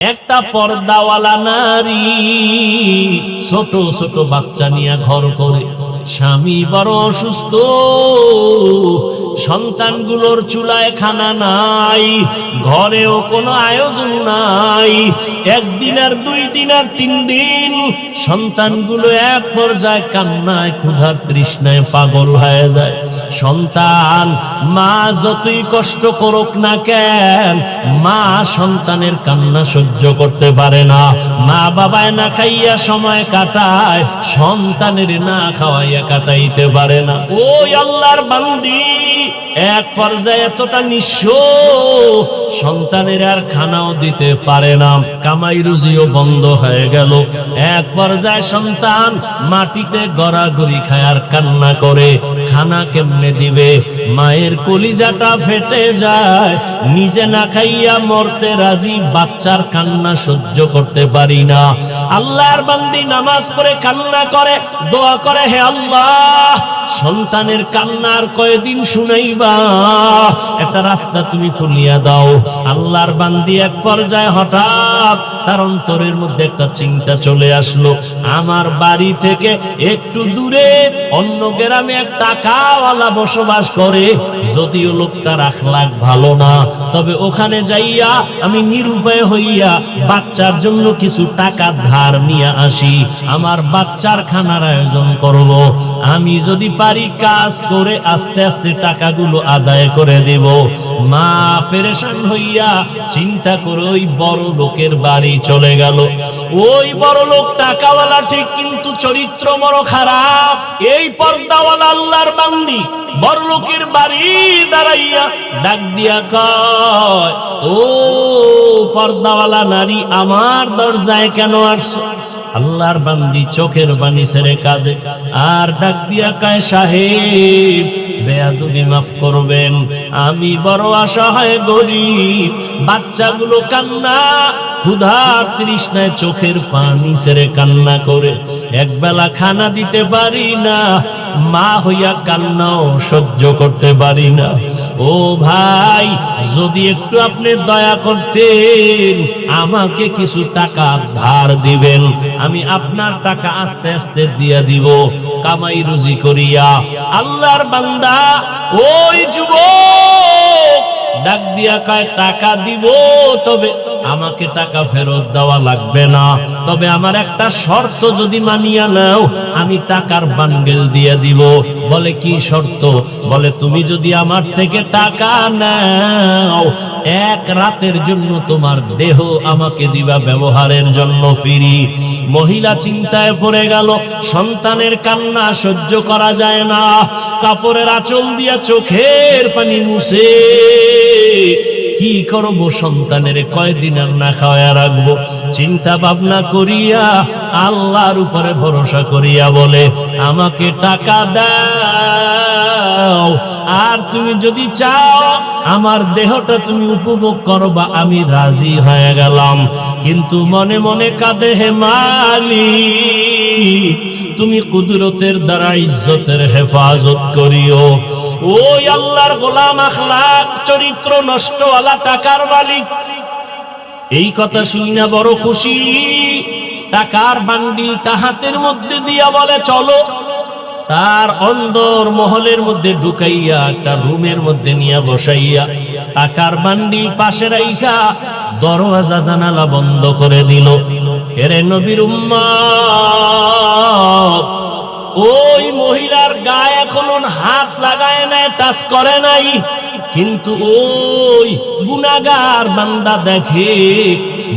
একটা পর্দাওয়ালা নারী ছোট ছোট বাচ্চা নিয়ে ঘর করে, স্বামী বড় অসুস্থ, সন্তানগুলোর চুলায় খানা নাই, ঘরেও কোনো আয়োজন নাই। একদিন আর 2 দিন আর 3 দিন সন্তানগুলো এক পর্যায়ে কান্নায় ক্ষুধার তৃষ্ণায় পাগল হয়ে যায়। সন্তান মা যতই কষ্ট করুক না কেন, মা সন্তানের কান্না সহ্য করতে পারে না। মা বাবায় না খাইয়া সময় কাটায়, সন্তানের না খাওয়াইয়া কাটাইতে পারে না। ওই আল্লাহর বান্দি এক পর্যায়ে এতটা নিঃস্ব, সন্তানের আর খানাও দিতে পারে না, কামাই রুজিও বন্ধ হয়ে গেল। এক পর্যায়ে সন্তান মাটিতে গড়াগড়ি খায় আর কান্না করে, খানা কেমনে দিবে? মায়ের কলিজাটা ফেটে যায়, নিজে না খাইয়া মরতে রাজি, বাচ্চার কান্না সহ্য করতে পারি না। আল্লাহর বান্দি নামাজ পড়ে কান্না করে, দোয়া করে, হে আল্লাহ, সন্তানের কান্নার কয়দিন শুনাইবা, একটা রাস্তা তুমি খুলিয়া দাও। আল্লাহর বান্দি এক পর্যায়ে হঠাৎ তার অন্তরের মধ্যে একটা চিন্তা চলে আসলো, আমার বাড়ি থেকে একটু দূরে অন্য গ্রামে এক টাকাওয়ালা বসবাস করে, যদিও লোকটার আখলাক ভালো না, তবে ওখানে যাইয়া আমি নিরুপায় হইয়া বাচ্চার জন্য কিছু টাকা ধার নিয়ে আসি, আমার বাচ্চার খানার আয়োজন করব। আমি যদি পারি কাজ করে আস্তে আস্তে টাকাগুলো আদায় করে দেব। মা পেরেশান হইয়া চিন্তা করে ওই বড় লোকের বাড়ি চলে গেল। ওই বড় লোক টাকাওয়ালা ঠিক, কিন্তু চরিত্র বড় খারাপ। এই পর্দাওয়ালা আল্লাহর বান্দি বড় লোকের বাড়ি দাঁড়াইয়া ডাক দিয়া কয়, ও পর্দাওয়ালা নারী, আমার দরজায় কেন আসছো? আল্লাহর বান্দি চোখের পানি ছেড়ে কাঁদে আর ডাক দিয়া কয়, সাহেব বেয়াদবি মাফ করবেন, আমি বড় অসহায় গরিব, বাচ্চাগুলো কান্না ক্ষুধার তৃষ্ণায় চোখের পানি ছেড়ে কান্না করে, একবেলা খানা দিতে পারি না, মা হইয়া কান্নাও সহ্য করতে পারি না। ও ভাই, যদি একটু আপনি দয়া করতেন, আমাকে কিছু টাকা ধার দিবেন, আমি আপনার টাকা আস্তে আস্তে দিয়া দিব, কামাই রুজি করিয়া। আল্লাহর বান্দা ওই যুবক ডাক দিয়া কয়, টাকা দিব, তবে আমাকে টাকা ফেরত দেওয়া লাগবে না, তবে আমার একটা শর্ত যদি মানিয়া নাও, আমি টাকার বান্ডেল দিয়ে দিব। বলে কি শর্ত? বলে তুমি যদি আমার থেকে টাকা নাও, 1 রাতের জন্য তোমার দেহ আমাকে দিবা ব্যবহারের জন্য ফ্রি। মহিলা চিন্তায় পড়ে গেল, সন্তানের কান্না সহ্য করা যায় না, কাপড়ের আঁচল দিয়া চোখের পানি মুছে কি করবো, সন্তানের কয়দিন আর না খাওয়া রাখবো। চিন্তা ভাবনা করিয়া আল্লাহর উপরে ভরসা করিয়া বলে, আমাকে টাকা দাও, আর তুমি যদি চাও আমার দেহটা তুমি উপভোগ করবা, আমি রাজি হয়ে গেলাম। কিন্তু মনে মনে কাঁদে, হে মালিক, তুমি কুদরতের দ্বারা ইজ্জতের হেফাজত করিও। ওই আল্লাহর গোলাম আখলাক চরিত্র নষ্টওয়ালা টাকার মালিক এই কথা শুনিয়া বড় খুশি, টাকার বান্ডিলটা হাতের মধ্যে দিয়া বলে, চলো। তার অন্দর মহলের মধ্যে ঢুকাইয়া একটা রুমের মধ্যে নিয়ে বসাইয়া টাকার বান্ডিল পাশে রাইখা দরওয়াজা জানালা বন্ধ করে দিল। এরে নবীর উম্মত, ওই মহিলার গায়ে এখনো হাত লাগায় নাই, টাচ করে নাই, কিন্তু ওই গুনাহগার বান্দা দেখে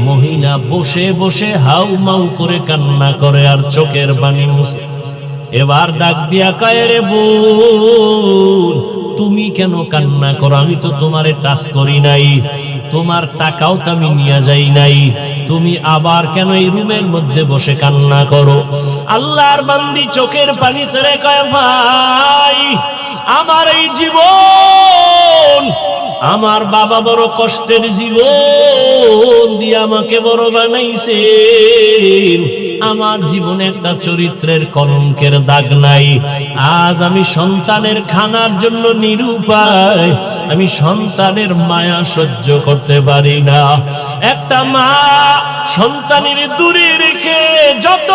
মহিলা বসে বসে হাউ মাউ করে কান্না করে আর চোখের পানি মুছে। এবার ডাক দিয়া কয়, রে বোন, তুমি কেন কান্না করো? আমি তো তোমারে টাচ করি নাই, তোমার টাকাও তো আমি নিয়ে যাই নাই, তুমি আবার কেন এই রুমের মধ্যে বসে কান্না করো? আল্লাহর বান্দি চোখের পানি ছেড়ে কয়, ভাই, আমার এই জীবন আমার বাবা বড় কষ্টের জীবন দিয়ে আমাকে বড় বানাইছেন, আমার জীবনে একটা চরিত্রের কলঙ্কের দাগ নাই। আজ আমি সন্তানের খানার জন্য নিরুপায়, আমি সন্তানের মায়া সহ্য করতে পারি না। একটা মা সন্তানের দূরে রেখে যত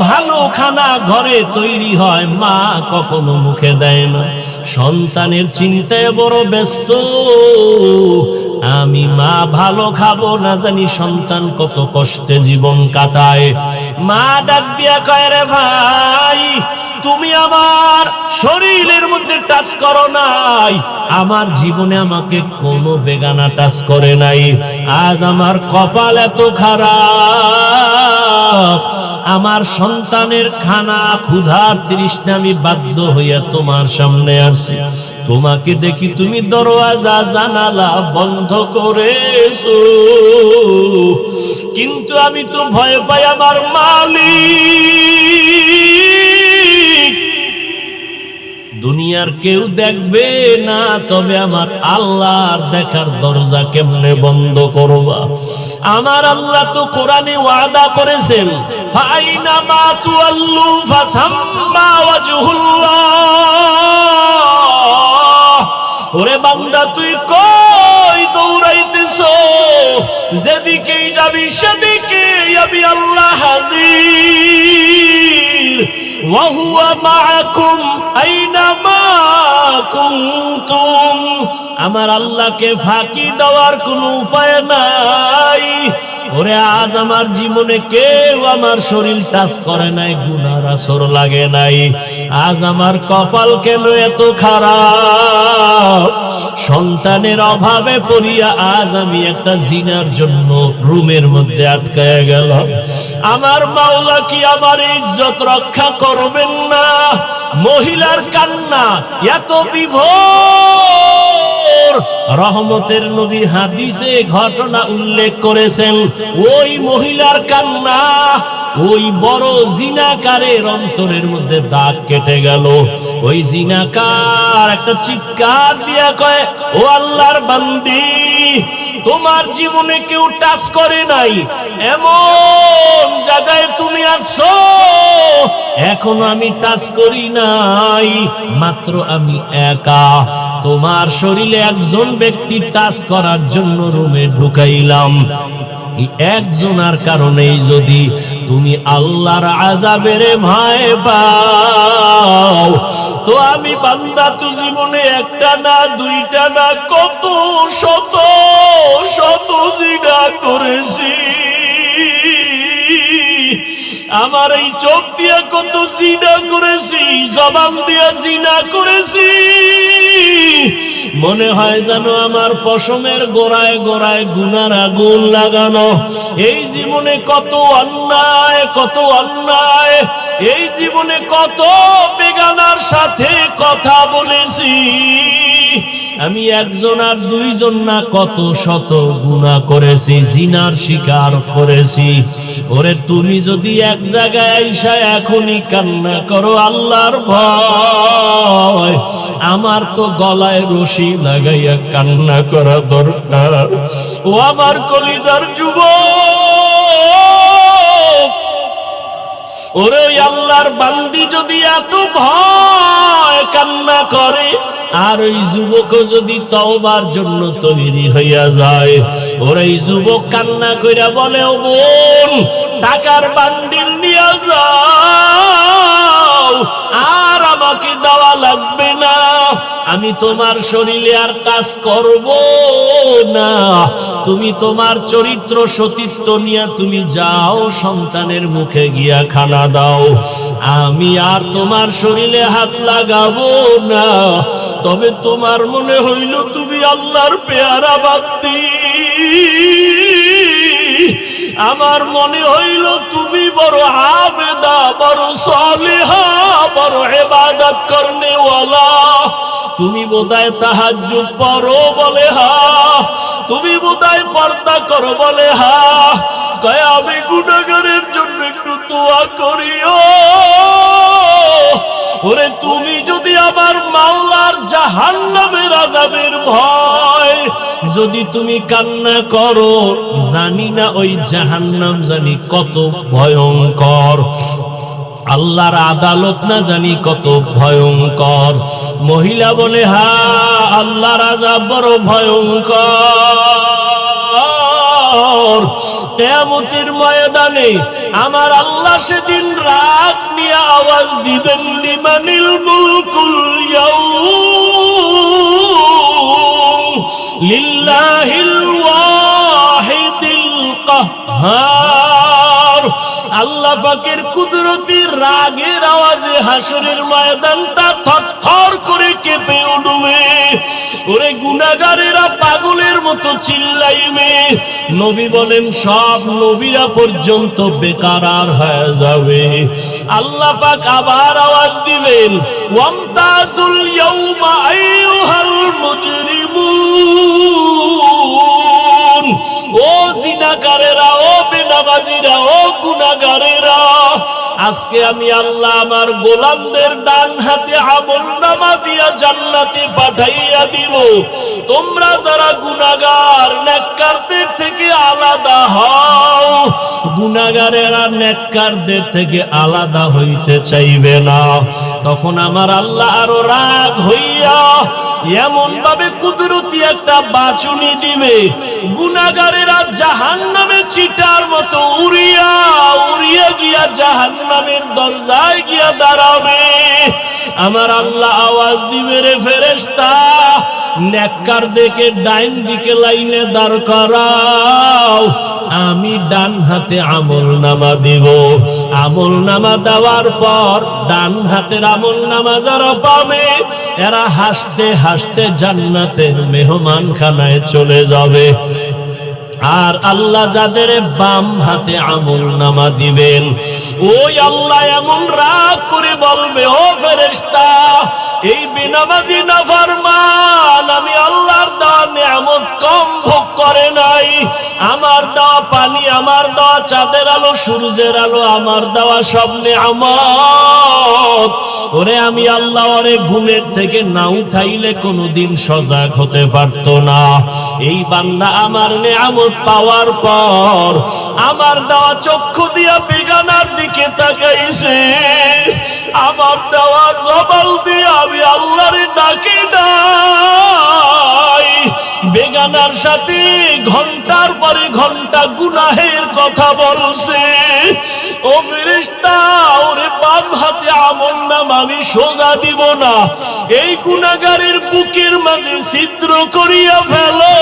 ভালো খানা ঘরে তৈরি হয় মা কখনো মুখে দেয় না, সন্তানের চিন্তায় বড় ব্যস্ত। আমি মা ভালো খাবো না জানি সন্তান কত কষ্টে জীবন কাটায়। মা ডাক দিয়া কয়, রে ভাই তুমি আমার শরীরের মধ্যে টাচ করো নাই, আমার জীবনে আমাকে কোনো বেগানা টাচ করে নাই। আজ আমার কপাল এত খারাপ, আমার সন্তানের খানা ক্ষুধার তৃষ্ণা আমি বাধ্য হইয়া তোমার সামনে আসি। তোমাকে দেখি তুমি দরওয়াজা জানালা বন্ধ করেছো, কিন্তু আমি তো ভয় পাই আমার মালিক দুনিয়ার কেউ দেখবে না, তবে আমার আল্লাহর দেখার দরজা কেমনে বন্ধ করবা? আমার আল্লাহ তো কোরআনে ওয়াদা করেছেন, ফাইনামা তুআল্লু ফাসাম্মা ওয়াজহুল্লাহ। ওরে বান্দা তুই কই দৌড়াইতেছো? যেদিকেই যাবি সেদিকেই আমি আল্লাহ হাজির। ওয়া হুয়া মাআকুম আইনামা কুনতুম। আমার আল্লাহকে ফাঁকি দেওয়ার কোনো উপায় নাই। ওরে আজ আমার জীবনে কেউ আমার শরীর টাচ করে নাই, গুনার আসর লাগে নাই। আজ আমার কপাল কেন এত খারাপ? সন্তানের অভাবে পড়িয়া আজ আমি একটা জিনার জন্য রুমের মধ্যে আটকায়া গেলাম। আমার মাওলা কি আমার ইজ্জত রক্ষা করবেন না? মহিলার কান্না এত বিভোর, রহমতের নবী হাদিসে ঘটনা উল্লেখ করেছেন। ওই মহিলার কান্না ওই বড় জিনাকারের অন্তরের মধ্যে দাগ কেটে গেল। ওই জিনাকার একটা চিৎকার দিয়া কয়, ও আল্লাহর বান্দি, তোমার জীবনে কেউ টাচ করে নাই, এমন জায়গায় তুমি আছো এখনো আমি টাচ করি নাই, মাত্র আমি একা। তোমার শরীরে একজন ব্যক্তি টাচ করার জন্য রুমে ঢুকাইলাম। একজনের কারণেই যদি তুমি আল্লাহর আযাবের ভয় পাও, তো আমি বান্দা তো জীবনে একটা না দুইটা না কত শত শত জিনা করেছি। আমার এই চোখ দিয়া কত জিনা করেছি, জবান দিয়া জিনা করেছি। মনে হয় যেন আমার পশমের গোড়ায় গোড়ায় গুনার আগুন লাগানো। এই জীবনে কত অন্যায়, কত অন্যায়, এই জীবনে কত বেগানার সাথে কথা বলেছি। আমি একজন আর দুইজন না কত শত গুনাহ করেছি, জিনার শিকার করেছি। ওরে তুমি যদি এক জায়গায় আইসা এখনই কান্না করো আল্লাহর ভয়, আমার তো গলায় রশি লাগাইয়া কান্না করা দরকার। ও আমার কলিজার যুবক, ওরে ওই আল্লাহর বান্দি যদি এত ভয় কান্না করে, আর ওই যুবক যদি তওবার জন্য তৈরি হইয়া যায়, ওর এই যুবক কান্না কইরা বলে, ও বোন টাকার বান্ডিল নিয়ে যাও, আর আমাকে দেওয়া লাগবে না, আমি তোমার শরীরে আর কাজ করব না, তুমি তোমার চরিত্র সতীত্ব নিয়ে তুমি যাও, সন্তানের মুখে গিয়া খানা দাও, আমি আর তোমার শরীরে হাত লাগাবো না। তবে তোমার মনে হইল তুমি আল্লাহর পেয়ারা বান্দি, আমার মনে হইল তুমি বড় আবেদা, বড় সালেহা, বড় ইবাদত করনেওয়ালা, তুমি বোধহয় তাহাজ্জুদ পড়ো বলে হা, তুমি বোধহয় পর্দা করো বলে হা, কয় আমি গুনাহগারের জন্য একটু দোয়া করিও। ওরে তুমি যদি আমার মাওলার জাহান্নামের আযাবের ভয় যদি তুমি কান্না করো, জানি না ওই জাহান্নাম জানি কত ভয়ঙ্কর, আল্লাহর আদালত না জানি কত ভয়ঙ্কর। মহিলা বলে, হ্যাঁ আল্লাহর আযাব বড় ভয়ঙ্কর। কিয়ামতের ময়দানে আমার আল্লাহ সেদিন রাগ নিয়ে আওয়াজ দিবেন, লিমানিল মুলকুল ইয়াউম লিল্লাহিল ওয়াহিদিল কাহ্হার। আল্লাহ পাকের কুদরতি রাগের আওয়াজে হাসরের ময়দানটা থরথর করে কেঁপে উঠবে। ওরে গুনাহগারেরা পাগলের মতো চিল্লাইবে। নবী বলেন সব নবীরা পর্যন্ত বেকারার হয়ে যাবে। আল্লাহ পাক আবার আওয়াজ দিবেন, ওয়ামতাজুল ইয়াউমা আইয়ুহাল মুজরিমুন। ও জিনাকারেরা, ও বেনামাজিরা, ও গুনাহগারেরা, আজকে আমি আল্লাহ আমার গোলামদের ডান হাতে আমলনামা দিয়া জান্নাতে পাঠাইয়া দিব। তোমরা যারা গুনাহগার, নেককারদের থেকে আলাদা হও। গুনাহগারেরা নেককারদের থেকে আলাদা হইতে চাইবে না। তখন আমার আল্লাহ আরো রাগ হইয়া এমন ভাবে কুদরতি একটা বাঁচুনি দিবে, গুনাহগারেরা জাহান্নামে চিটার মতো উড়িয়া উড়িয়া গিয়া জাহান্নামের দরজায় গিয়া দাঁড়াবে। আমার আল্লাহ আওয়াজ দিবে, রে ফেরেশতা, নেককার দেখে ডাইন দিকে লাইনে দাঁড় করাও। আমি ডান হাতে আমলনামা দিব। আমলনামা দেওয়ার পর ডান হাতের আমলনামা যারা পাবে, এরা হাসতে হাসতে জান্নাতের মেহমানখানায় চলে যাবে। আর আল্লাহ যাদের বাম হাতে আমলনামা দিবেন, ওই আল্লাহ এমন রাগ করে বলবে, ও ফেরেশতা, এই বেনামাজি নাফরমান আমি আল্লাহর দেওয়া নিয়ামত কম ভোগ করে নাই। আমার দেওয়া পানি, আমার দেওয়া চাঁদের আলো, সূর্যের আলো, আমার দেওয়া সব নিয়ামত। ওরে আমি আল্লাহ ওরে ঘুমের থেকে না উঠাইলে কোনোদিন সজাগ হতে পারতো না। এই বান্দা আমার নিয়ামত পাওয়ার পর আমার দেওয়া চক্ষু দিয়া বেগানার দিকে তাকাইছে। আমার দেওয়া জবাল দিয়ে আমি আল্লাহর ডাকি নাই। বেগানার সাথে ঘন্টার পরে ঘন্টা গুনাহের কথা বলছে। ও ফেরেশতা, ওরে বাম হাতে আমলনামা আমি সোজা দিব না, এই গুনাহগারের বুকের মাঝে ছিদ্র করিয়া ফেলো।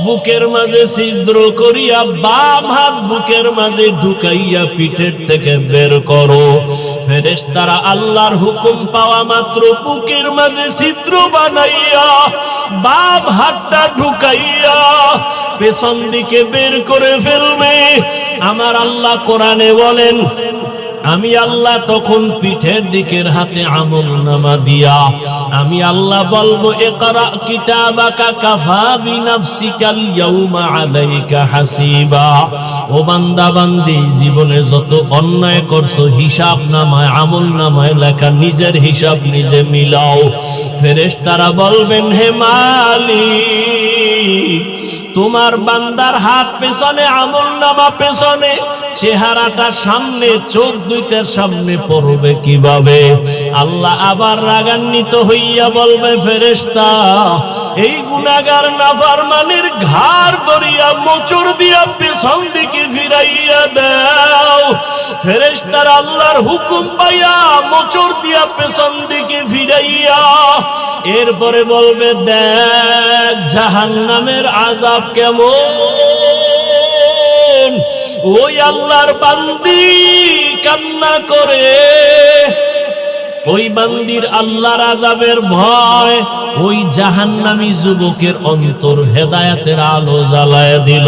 বুকের মাঝে ছিদ্র করিয়া বাম হাত বুকের মাঝে ঢুকাইয়া পিঠের থেকে বের করো। ফেরেশতারা আল্লাহর হুকুম পাওয়া মাত্র বুকের মাঝে ছিদ্র বানাইয়া বাম হাতটা ঢুকাইয়া পেছন দিকে বের করে ফেলবে। আমার আল্লাহ কোরআনে বলেন, আমি আল্লাহ তখন পিঠের দিকের হাতে আমলনামা দিয়া আমি আল্লাহ বলবো, ইকরা কিতাবাকা কাফা বিনাফসিকাল ইয়াউমা আলাইকা হাসিবা। ও বান্দা বান্দি, জীবনে যত অন্যায় করছো হিসাব নামায় আমলনামায় লেখা, নিজের হিসাব নিজে মিলাও। ফেরেশতারা বলবেন, হে মালিক, তোমার বান্দার হাত পেছনে, আমলনামা পেছনে, চেহারাটা সামনে, চোখ দুইটার সামনে পড়বে কিভাবে? আল্লাহ আবার রাগান্বিত হইয়া বলবে, ফেরেশতা, এই গুনাহগার নাফরমানের ঘাড় ধরিয়া মোচড় দিয়া পেছন দিকে ফিরাইয়া দাও। ফেরেশতারা আল্লাহর হুকুম পাইয়া মোচড় দিয়া পেছন দিকে ফিরাইয়া এরপরে বলবে, দেখ জাহান্নামের আযাব কেমন। ওই আল্লাহর বান্দি কান্না করে, ওই বান্দির আল্লাহর আযাবের ভয় ওই জাহান্নামী যুবকের অন্তর হেদায়েতের আলো জ্বালায় দিল।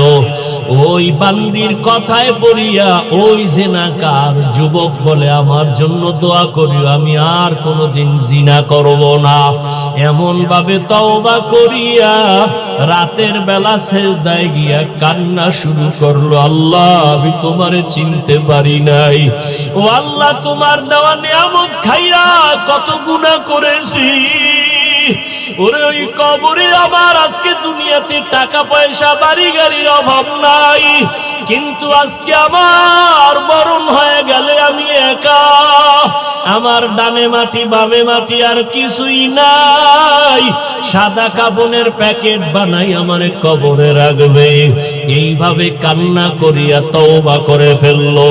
ওই বান্দির কথায় পড়িয়া ওই জিনাকার যুবক বলে, আমার জন্য দোয়া করিও, আমি আর কোনোদিন জিনা করব না। এমন ভাবে তওবা করিয়া রাতের বেলা সেজদায় গিয়া কান্না শুরু করলো, আল্লাহ আমি তোমারে চিনতে পারি নাই। ও আল্লাহ, তোমার দেওয়া নিয়ামত খাইয়া কত গুনাহ করেছি। ওরে ওই কবরে আমার আজকে দুনিয়াতে টাকা পয়সা বাড়ি গাড়ির অভাব নাই, কিন্তু আজকে আমার মরণ হয়ে গেলে আমি একা, আমার ডানে মাটি বামে মাটি আর কিছুই নাই, সাদা কাফনের প্যাকেট বানাই আমার কবরে রাখবে। এইভাবে কান্না করিয়া তওবা করে ফেললো।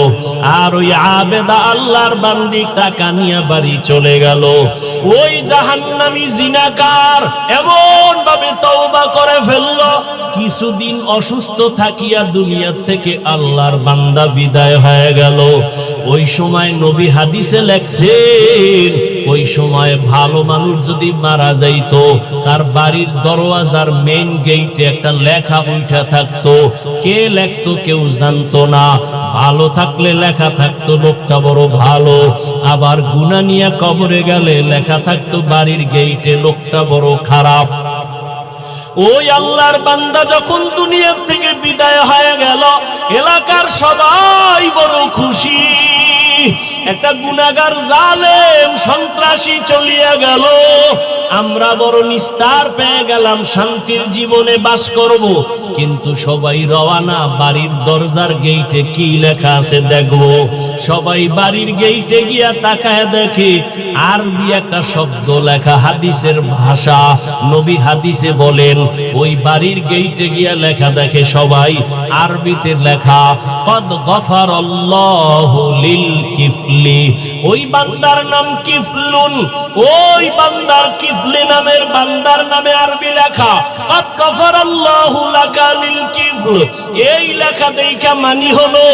আর ওই আবেদা আল্লাহর বান্দি টাকা নিয়ে বাড়ি চলে গেল। ওই জাহান্নামী জিনাকার এমন ভাবে তওবা করে ফেললো, কিছুদিন অসুস্থ থাকিয়া দুনিয়া থেকে আল্লাহর বান্দা বিদায় হয়ে গেল। ওই সময় নবী হাদিসে লেখছেন, ওই সময় ভালো মানুষ যদি মারা যাইতো, তার বাড়ির দরওয়াজার মেইন গেটে একটা লেখা উঠা থাকতো। কে লেখতো কেউ জানতো না। ভালো থাকলে লেখা থাকতো লোকটা বড় ভালো, আবার গুনাহ নিয়ে কবরে গেলে লেখা থাকতো বাড়ির গেটে লোকটা বড় খারাপ। ওই আল্লাহর বান্দা যখন দুনিয়া থেকে বিদায় হয়ে গেল, এলাকার সবাই বড় খুশি। একটা গুনাহগার জালেম সন্ত্রাসী চলিয়া গেল, আমরা বড় নিস্তার পেয়ে গেলাম, শান্তির জীবনে বাস করব। কিন্তু সবাই রওয়ানা, বাড়ির দরজার গেইটে কি লেখা আছে দেখবো। সবাই বাড়ির গেইটে গিয়া তাকায় দেখে আরবি একটা শব্দ লেখা, হাদিসের ভাষা। নবী হাদিসে বলেন, ওই বাড়ির গেইটে গিয়া লেখা দেখে সবাই আরবিতে লেখা, কদ গফারাল্লাহু লিল কিফলি। ওই বান্দার নাম কিফলুন, ওই বান্দার কিফলি নামের বান্দার নামে আরবি লেখা, কদ গফারাল্লাহু লাকা লিল কিফল। এই লেখা দেখা মানি হলো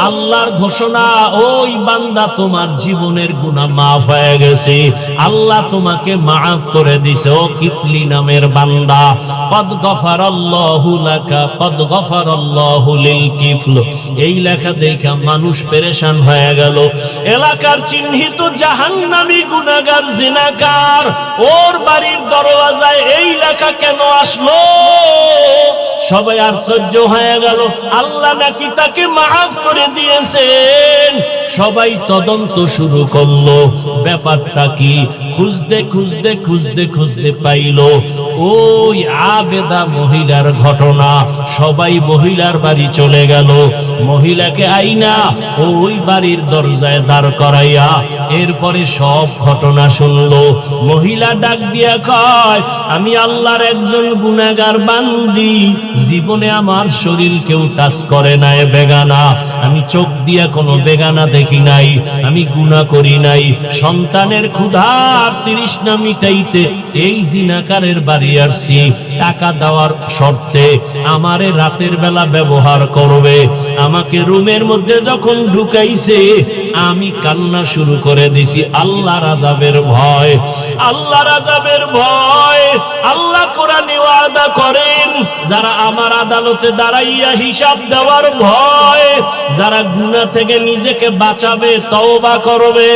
আল্লাহর ঘোষণা, ওই বান্দা তোমার জীবনের গুনাহ মাফ হয়ে গেছে, আল্লাহ তোমাকে মাফ করে দিয়েছে। ও কিফলি নামের বান্দা, কদ গফারাল্লাহু লাকা, কদ গফারাল্লাহু লিল কিফল। এই লেখা দেখা মানুষ পেরেশান হয়ে গেল। এলাকার চিহ্নিত জাহান্নামী গুনাহগার জিনাকার, ওর বাড়ির দরওয়াজায় এই লেখা কেন আসলো? সবাই আশ্চর্য হয়ে গেল, আল্লাহ নাকি তাকে মাফ করে দিয়েছেন। সবাই তদন্ত শুরু করলো, ব্যাপারটা কি? খুঁজতে খুঁজতে খুঁজতে খুঁজতে পাইল ওই আবেদা মহিলার ঘটনা। সবাই মহিলার বাড়ি চলে গেল, মহিলাকে আইনা ওই বাড়ির দরজায় দাঁড় করাইয়া এরপরে সব ঘটনা শুনলো। মহিলা ডাক দিয়া কয়, আমি আল্লাহর একজন গুনাহগার বান্দি, জীবনে আমার শরীর কেউ টাচ করে নাই, বেগানা, আমি চোখ দিয়া কোনো বেগানা দেখি নাই, আমি গুনাহ করি নাই। সন্তানের ক্ষুধার তৃষ্ণা মিটাইতে এই জিনাকারের বাড়ি আসছি, টাকা দেওয়ার শর্তে আমারে রাতের বেলা ব্যবহার করবে। আমাকে রুমের মধ্যে যখন ঢুকাইছে আমি কান্না শুরু করে দিছি আল্লাহর আযাবের ভয়, আল্লাহর আযাবের ভয়। আল্লাহ কোরআনে ওয়াদা করেন, যারা আমার আদালতে দাঁড়াইয়া হিসাব দেওয়ার ভয়, যারা গুনাহ থেকে নিজেকে বাঁচাবে, তওবা করবে,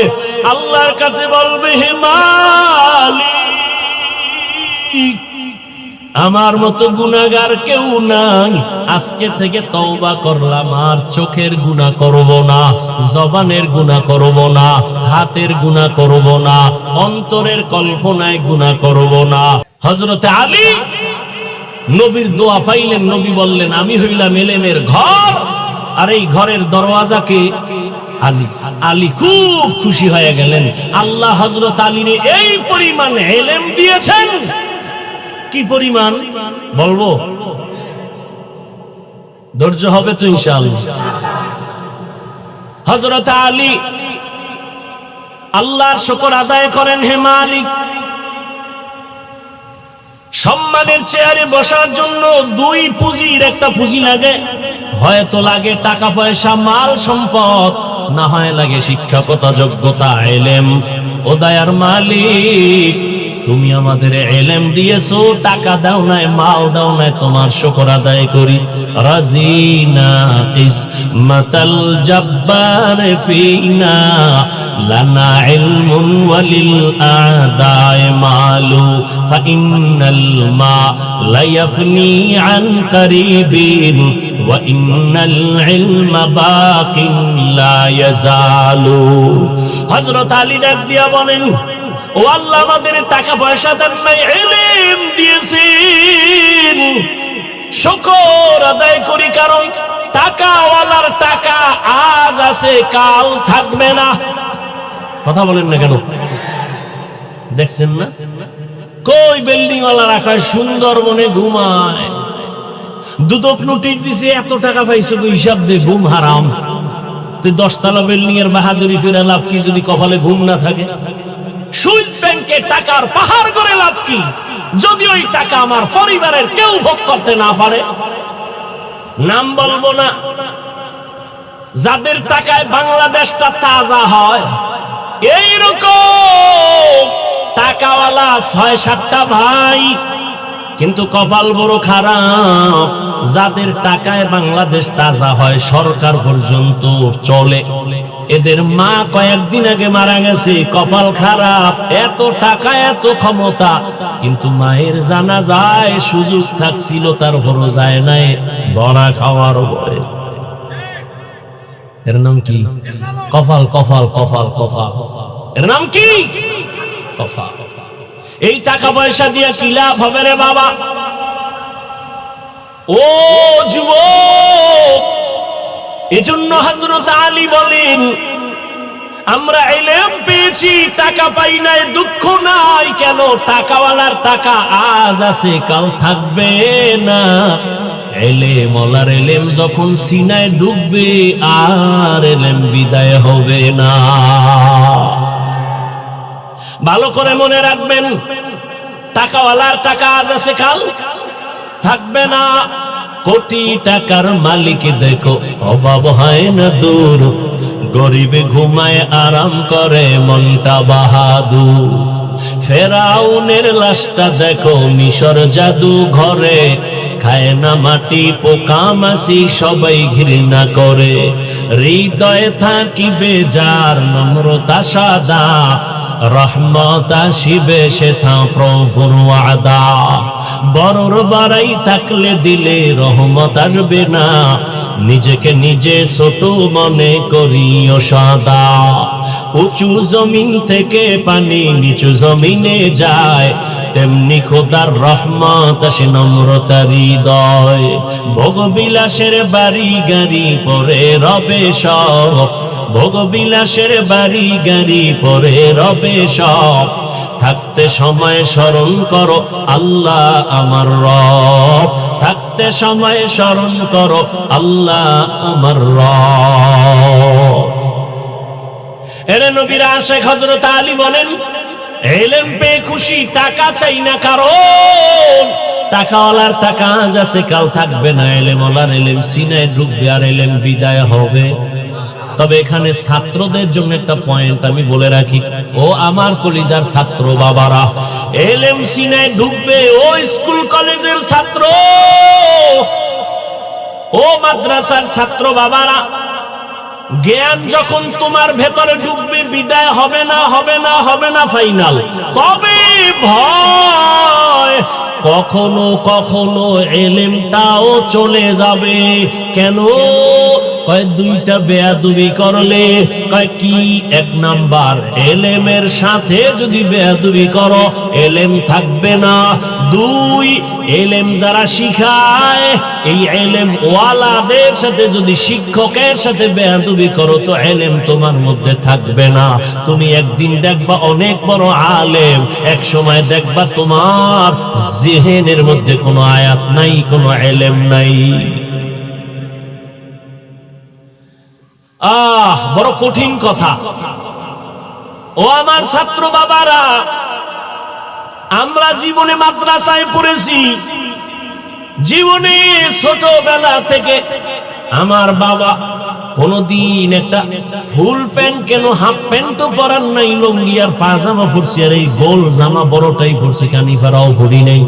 আল্লাহর কাছে বলবে, হে মালিক, আমার মতো গুনাহগার কেউ নাই, আজকে থেকে তওবা করলাম, আর চোখের গুনাহ করব না, জবানের গুনাহ করব না, হাতের গুনাহ করব না, অন্তরের কল্পনায় গুনাহ করব না। হযরতে আলী নবীর দোয়া পাইলেন, নবী বললেন, আমি হইলাম এলেমের ঘর, আর এই ঘরের দরওয়াজাকে আলী। আলী খুব খুশি হয়ে গেলেন, আল্লাহ হযরত আলীরে এই পরিমাণ ইলম দিয়েছেন। কি পরিমাণ বলবো? ধৈর্য হবে তো ইনশাআল্লাহ। হযরত আলী আল্লাহর শুকর আদায় করেন, হে মালিক, সম্মানের চেয়ারে বসার জন্য দুই পুঁজির একটা পুঁজি লাগে, হয়তো লাগে টাকা পয়সা মাল সম্পদ, না হয় লাগে শিক্ষকতা যোগ্যতা ইলম। ও দয়ার মালিক, তুমি আমাদের ইলম দিয়েছো, টাকা দাও নাই, মাল দাও নাই, তোমার শুকর আদায় করি। রাজিনা কিসমাতাল জাব্বার ফিনা, লানা ইলমুন ওয়ালিল আদায় মালু, ফাইন্নাল মা লা ইয়াফনি আন কারিবিন, ওয়া ইন্নাল ইলমা বাকিন লা ইয়াজালু। হযরত আলী ডাক দিয়া বলেন, ও আল্লাহ আমাদের টাকা পয়সা দেন নাই, ইলম দিয়েছেন। শুকর আদায় করি, কারণ টাকাওয়ালার টাকা আজ আছে কাল থাকবে না। কথা বলেন না কেন? দেখছেন না কই বিল্ডিং ওয়ালা রাখা সুন্দরবনে ঘুমায়, দুদক নোটিশ দিছে এত টাকা পাইছো, হিসাব দে, ঘুম হারাম। তুই 10 তলা বিল্ডিং এর বাহাদুরি করে লাভ কি যদি কপালে ঘুম না থাকে? সুইস ব্যাংকে টাকার পাহাড় করে লাভ কি যদি ওই টাকা আমার পরিবারের কেউ ভোগ করতে না পারে? নাম বলবো না, যাদের টাকায় বাংলাদেশটা তাজা হয়, এইরকম টাকাওয়ালা 6-7টা ভাই, কিন্তু কপাল বড় খারাপ। যাদের টাকায় বাংলাদেশ তাজা হয়, সরকার পর্যন্ত চলে, এদের মা কয়েকদিন আগে মারা গেছে, কপাল খারাপ। এত টাকা এত ক্ষমতা, কিন্তু মায়ের জানাজায় সুযোগ থাকছিল, তারপরও যায় নাই, ধরা খাওয়ার ভয়ে। এর নাম কি? কপাল, কপাল, কপাল, কপাল। এর নাম কি? কপাল। এই টাকা পয়সা দিয়ে কি লাভ হবে রে বাবা? ও যুবক, এজন্য হযরত আলী বলেন, আমরা ইলম পেয়েছি, টাকা পাই নাই, দুঃখ নাই। কেন? টাকাওয়ালার টাকা আজ আছে কাল থাকবে না। ইলম ওয়ালার ইলম যখন সিনায় ডুববে, আর ইলম বিদায় হবে না। ভালো করে মনে রাখবেন, টাকাওয়ালার টাকা আজ আছে কাল থাকবে না। কোটি টাকার মালিক দেখো, অভাব হয় না দূর, গরিবে ঘুমায় আরাম করে মনটা বাহাদুর। ফেরাউনের লাশটা দেখো মিশর জাদু ঘরে, খায় না মাটি পোকা মাছি সবাই ঘৃণা করে। হৃদয়ে থাকিবে যার নম্রতা সাদা, রহমত আসিবে সেথা প্রভুর ওয়াদা। বড়র বাড়াই থাকলে দিলে রহমত আসবে না, নিজেকে নিজে ছোট মনে করিও সদা। উঁচু জমিন থেকে পানি নিচু জমিনে যায়, তেমনি খোদার রহমত আসে নম্রতার হৃদয়। ভোগবিলাসের বাড়ি গাড়ি পরে রবে সব, ভোগবিলাসের বাড়ি গাড়ি পরে রবে সব। থাকতে সময় স্মরণ করো আল্লাহ আমার রব, থাকতে সময় স্মরণ করো আল্লাহ আমার রব। এর নবীর আশিক হযরত আলী বলেন, ইলম পেয়ে খুশি, টাকা চাই না, কারণ টাকাওয়ালার টাকা আজ আছে কাল থাকবে না। ইলম ওয়ালার ইলম সিনায় ডুববে, আর ইলম বিদায় হবে। তবে এখানে ছাত্রদের জন্য একটা পয়েন্ট আমি বলে রাখি, ও আমার কলিজার ছাত্র বাবারা, ইলম সিনায় ডুববে। ও স্কুল কলেজের ছাত্র, ও মাদ্রাসার ছাত্র বাবারা, জ্ঞান যখন তোমার ভেতরে ডুববে, বিদায় হবে না, হবে না, হবে না ফাইনাল। তবে ভয়, কখনো কখনো ইলমটাও চলে যাবে। কেন? কয় দুইটা বেয়াদবি করলে। কয় কি? 1 নাম্বার, ইলমের সাথে যদি বেয়াদবি করো, ইলম থাকবে না। 2, ইলম যারা শিখায়, এই ইলম ওয়ালাদের সাথে যদি শিক্ষকের সাথে বেয়াদবি করো, তো ইলম তোমার মধ্যে থাকবে না। তুমি একদিন দেখবা অনেক বড় আলেম, এক সময় দেখবা তোমার জিহনের মধ্যে কোনো আয়াত নাই, কোনো ইলম নাই। বড় কঠিন কথা। ও আমার ছাত্র বাবারা, আমরা জীবনে মাদ্রাসায় পড়েছি, জীবনে ছোটবেলা থেকে আমার বাবা কোনদিন একটা ফুল প্যান্ট, কেন হাফ প্যান্টও পরার নাই, লুঙ্গি আর পাজামা পরছি, আর এই গোল জামা বড়টাই পরছি, কানিফারাও পরি নাই।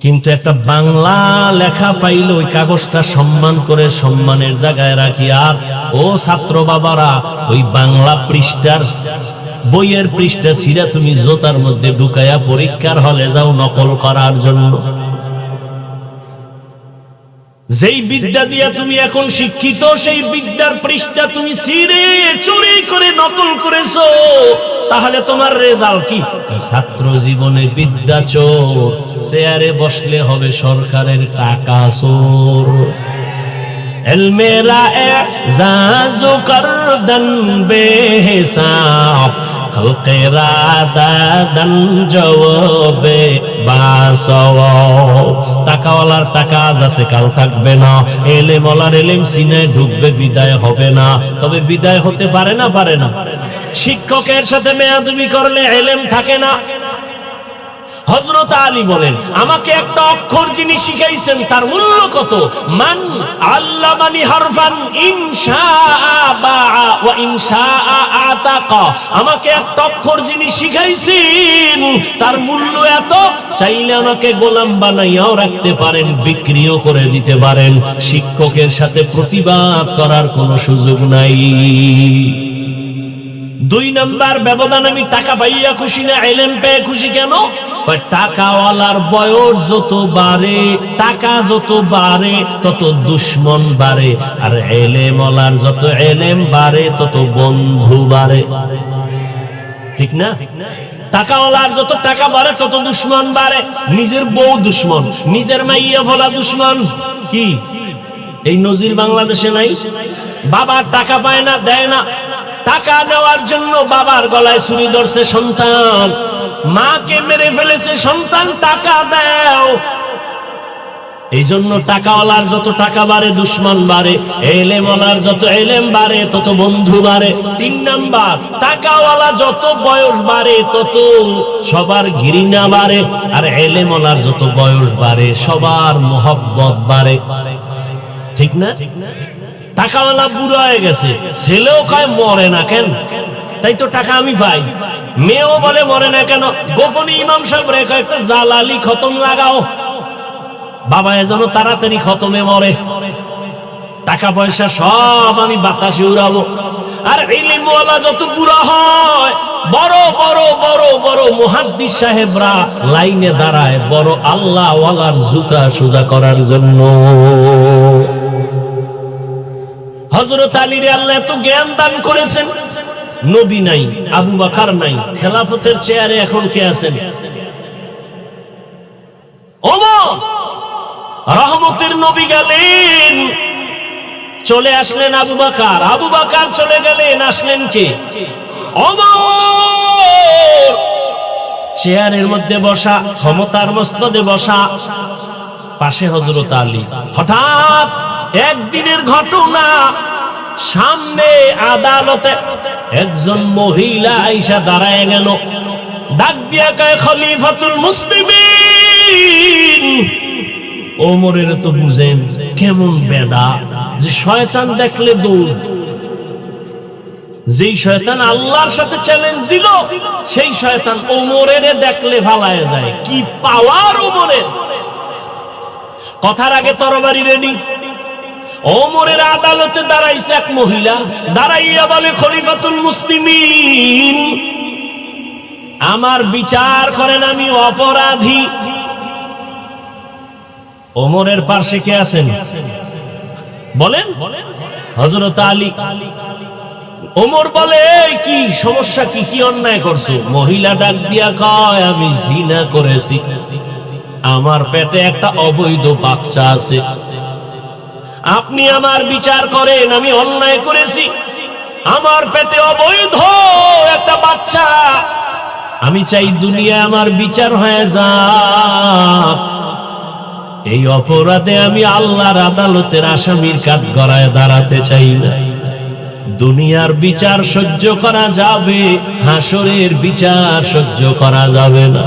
কিন্তু একটা বাংলা লেখা পাইলে ওই কাগজটা সম্মান করে সম্মানের জায়গায় রাখি। আর ও ছাত্র বাবারা, ওই বাংলা পৃষ্ঠার বইয়ের পৃষ্ঠা ছিঁড়া তুমি জোতার মধ্যে ঢুকাইয়া পরীক্ষার হলে যাও নকল করার জন্য। যেই বিদ্যা দিয়া তুমি এখন শিক্ষিত, সেই বিদ্যার পৃষ্ঠা তুমি ছিঁড়ে চুরি করে নকল করেছো, তাহলে তোমার রেজাল্ট কি? ছাত্র জীবনে বিদ্যা চোর, চেয়ারে বসলে হবে সরকারের টাকা চোর। এলমেরা এজাজু করদন বেহিসাব, খলকেরা দাদন জওয়াবে বাসওয়াব। টাকাওয়ালার টাকা আজ আছে কাল থাকবে না, এলেমওয়ালার এলেম সিনায় ঢুকবে বিদায় হবে না। তবে বিদায় হতে পারে না, পারে না। শিক্ষকের সাথে বেয়াদবি করলে এলেম থাকে না। হযরত আলী বলেন, আমাকে একটা অক্ষর যিনি শিখাইছেন তার মূল্য কত? মান আল্লামানি হারফান ইনশাআ বাআ ওয়া ইনশাআ আতাকা। আমাকে একটা অক্ষর যিনি শিখাইছেন তার মূল্য এত, চাইলে আমাকে গোলাম বানাইয়াও রাখতে পারেন, বিক্রিও করে দিতে পারেন। শিক্ষকের সাথে প্রতিবাদ করার কোনো সুযোগ নাই। 2 নাম্বার ব্যবধান, আমি টাকা পাইয়া খুশি না, এলেম পেয়ে খুশি। কেন? টাকাওয়ালার বয়স যত বাড়ে, টাকা যত বাড়ে, তত দুশ্মন বাড়ে। আর এলেমওয়ালার যত এলেম বাড়ে, তত বন্ধু বাড়ে। ঠিক না? টাকাওয়ালার যত টাকা বাড়ে, তত দুশ্মন বাড়ে। নিজের বউ দুশ্মন, নিজের মাইয়া ফলা দুশ্মন। কি এই নজির বাংলাদেশে নাই? বাবার টাকা পায় না, দেয় না, টাকা নেওয়ার জন্য বাবার গলায় ছুরি ধরছে সন্তান, মাকে মেরে ফেলেছে সন্তান, টাকা দাও। এই জন্য টাকাওয়ালার যত টাকা বাড়ে দুশ্মন বাড়ে, এলেমওয়ালার যত এলেম বাড়ে তত বন্ধু বাড়ে। 3 নাম্বার, টাকাওয়ালা যত বয়স বাড়ে তত সবার ঘৃণা বাড়ে, আর এলেমওয়ালার যত বয়স বাড়ে সবার মোহব্বত বাড়ে। ঠিক না? টাকাওয়ালা বুড়ো হয়ে গেছে, ছেলেও কয় মরে না কেন? তাই তো টাকা আমি পাই। মেয়েও বলে মরে না কেন? গোপনে ইমাম সাহেব রেখা একটা জালালি খতম লাগাও, বাবা যেন তাড়াতাড়ি খতমে মরে। টাকা পয়সা সব আমি বাতাসে উড়াবো। আর ইলমওয়ালা যত বুড়া হয়, বড় বড় বড় বড় মুহাদ্দিস সাহেবরা লাইনে দাঁড়ায় বড় আল্লাহ ওয়ালার জুতা সোজা করার জন্য। হযরত আলীর আল্লাহ এত জ্ঞান দান করেছেন, নবী নাই, আবু বকর নাই, খেলাফতের চেয়ারে এখন কে আছেন? ওমর। রহমতের নবী গেলেন, চলে আসলেন আবু বকর, আবু বকর চলে গেলেন, আসলেন কে? ওমর। চেয়ারের মধ্যে বসা, ক্ষমতার মসনদে বসা, পাশে হযরত আলী। হঠাৎ একদিনের ঘটনা, সামনে আদালতে একজন মহিলা আইসা দাঁড়ায় গেল, ডাক দিয়া কয়, খলিফাতুল মুসলিমিন। ওমরের তো বুঝেন কেমন বেডা, যে শয়তান দেখলে দৌড়। যেই শয়তান আল্লাহর সাথে চ্যালেঞ্জ দিল, সেই শয়তান ওমরের দেখলে ফালায় যায়। কি পাওয়ার ওমরের! কথার আগে তরবারি রেডি। ওমরের আদালতে দাঁড়াইছে এক মহিলা, দাঁড়াইয়া বলে, খলিফাতুল মুসলিমিন, আমার বিচার করেন, আমি অপরাধী। ওমরের পাশে কে আছেন বলেন? হযরত আলী। ওমর বলে, কি সমস্যা, কি কি অন্যায় করছো? মহিলা ডাক দিয়া কয়, আমি জিনা করেছি, আমার পেটে একটা অবৈধ বাচ্চা আছে, আপনি আমার বিচার করেন, আমি অন্যায় করেছি, আমার পেটে অবৈধ একটা বাচ্চা, আমি চাই দুনিয়ায় আমার বিচার হয়ে যাক। এই অপরাধে আমি আল্লাহর আদালতের আসামির কাঠগড়ায় দাঁড়াতে চাই না। দুনিয়ার বিচার সহ্য করা যাবে, হাসরের বিচার সহ্য করা যাবে না।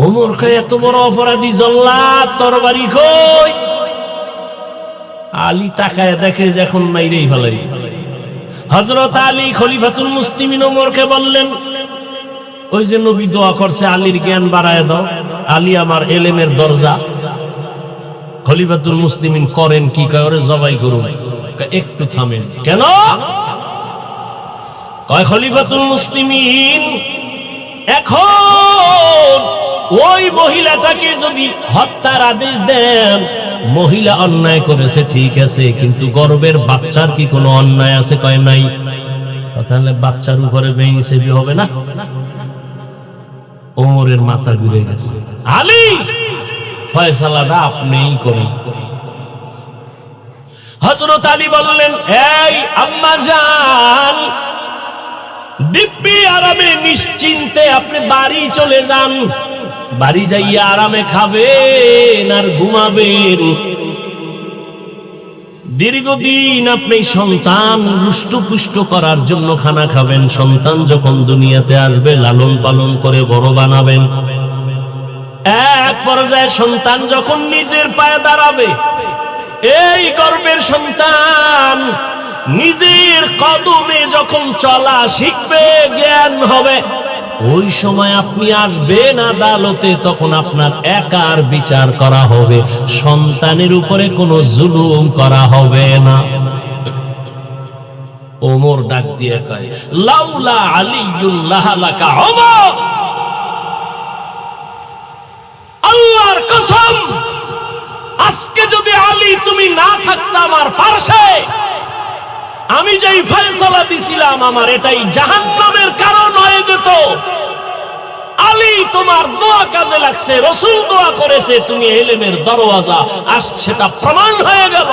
ওমর কয়, এত বড় অপরাধী জল্লাদ, তরবারি কই? আলী তাকায় দেখে যে এখন মাইরেই ভালাই। হযরত আলী খলিফাতুল মুসলিমিন ওমরকে বললেন, ওই যে নবী দোয়া করছে, আলীর জ্ঞান বাড়ায় দাও, আলী আমার এলেমের দরজা। খলিফাতুল মুসলিমিন করেন কি? কয়, ওরে জবাই করুন। একটু থামেন। কেন? কয়, খলিফাতুল মুসলিমিন, এখন ওই মহিলাটাকে যদি হত্যার আদেশ দেন, মহিলা অন্যায় করেছে ঠিক আছে, কিন্তু গর্ভের বাচ্চার কি কোনো অন্যায় আছে? কয় নাই। তাহলে বাচ্চার উপরে বেইনসাফি হবে না? ওমরের মাথা ঘুরে গেছে। আলী, ফয়সালাটা আপনিই করেন। হযরত আলী বললেন, এই আম্মা জান, দিব্যি আরামে নিশ্চিন্তে আপনি বাড়ি চলে যান। বাড়ি যাইয়া আরামে খাবেন আর ঘুমাবেন। দীর্ঘদিন আপনি সন্তান রুষ্টপুষ্ট করার জন্য খানা খাবেন। সন্তান যখন দুনিয়াতে আসবে লালন পালন করে বড় বানাবেন। এক পর্যায়ে সন্তান যখন নিজের পায়ে দাঁড়াবে, এই গর্ভের সন্তান নিজের কদমে যখন চলা শিখবে, জ্ঞান হবে, ওই সময় আপনি আসবেন আদালতে। তখন আপনার একার বিচার করা হবে, সন্তানের উপরে কোনো জুলুম করা হবে না। ওমর ডাক দিয়ে কয়, লাউলা আলিয়ুল্লাহ লাকা ওমর, আল্লাহর কসম, আজকে যদি আলী তুমি না থাকতা আমার পাশে, আমি যেই ফয়সালা দিছিলাম আমার এটাই জাহান্নামের কারণ হয়ে যেত। আলী তোমার দোয়া কাজে লাগছে, রাসূল দোয়া করেছে, তুমি ইলমের দরওয়াজা, আজ সেটা প্রমাণ হয়ে গেল।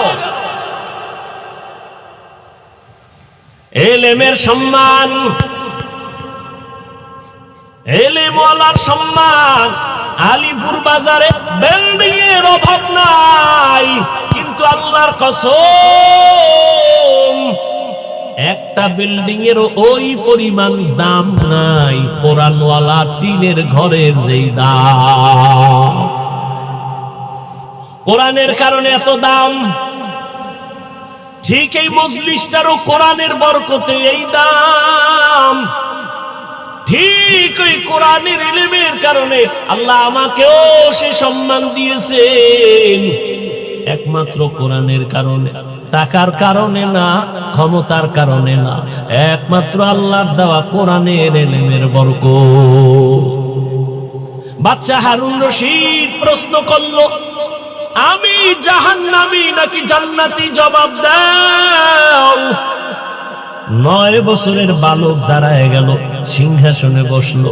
ইলমের সম্মান, ইলমওয়ালার সম্মান। আলীপুর বাজারে বিল্ডিং এর অভাব নাই, কিন্তু আল্লাহর কসম একটা বিল্ডিং এর ওই পরিমাণ দাম নাই কোরআনওয়ালা টিনের ঘরের যেই দাম। কোরআনের কারণে এত দাম, ঠিক এই মজলিসটারও কোরআনের বরকতে এই দাম। ঠিক ওই কোরআনের ইলমের কারণে আল্লাহ আমাকেও সে সম্মান দিয়েছেন, একমাত্র কোরআনের কারণে, টাকার কারণে না, ক্ষমতার কারণে না, একমাত্র আল্লাহর দেওয়া কোরআনের ইলমের বরকত। বাচ্চা হারুন রশিদ প্রশ্ন করলো, আমি জাহান্নামী নাকি জান্নাতি, জবাব দাও। 9 বছরের বালক দাঁড়ায় গেল, সিংহাসনে বসলো।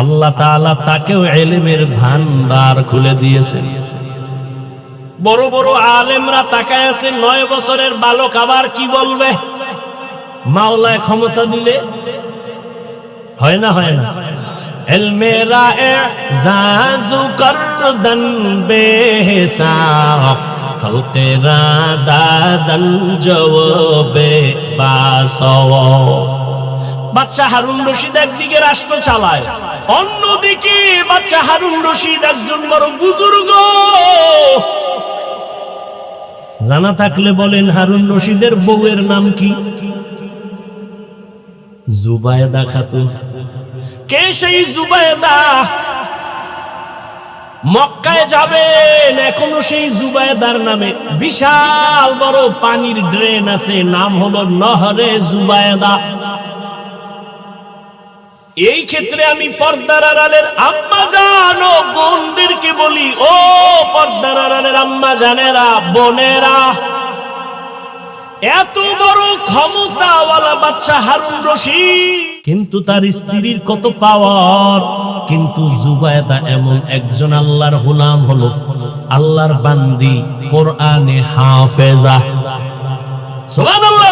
আল্লাহ তাআলা তাকেও ইলমের ভান্ডার খুলে দিয়েছেন। বড় বড় আলেমরা তাকায় আছে, 9 বছরের বালক আবার কি বলবে? মাওলায় ক্ষমতা দিলে হয় না, হয় না। ইলমেরা এজাজু করদন বেহিসাব, খালকেরা দাদন জওয়াবে বাসাও। বাচ্চা হারুন রশিদ একদিকে রাষ্ট্র চালায়, অন্যদিকে বাচ্চা হারুন রশিদ একজন বড় বুজুর্গ। জানা থাকলে বলেন, হারুন রশিদের বউয়ের নাম কি? জুবায়েদা খাতুন। কে সেই জুবায়েদা? মক্কায় যাবেন, এখনো সেই জুবায়েদার নামে বিশাল বড় পানির ড্রেন আছে, নাম হলো নহরে জুবায়েদা। এই ক্ষেত্রে আমি পর্দার আড়ালের আম্মা জান ও বোনদেরকে বলি, ও পর্দার আড়ালের আম্মা জানেরা, বোনেরা, এত বড় ক্ষমতাওয়ালা বাচ্চা হারুন রশিদ, কিন্তু তার স্ত্রীর কত পাওয়ার। কিন্তু জুবায়েদা এমন একজন আল্লাহর গোলাম, হলো আল্লাহর বান্দি, কোরআনে হাফেজা। সুবহানাল্লাহ।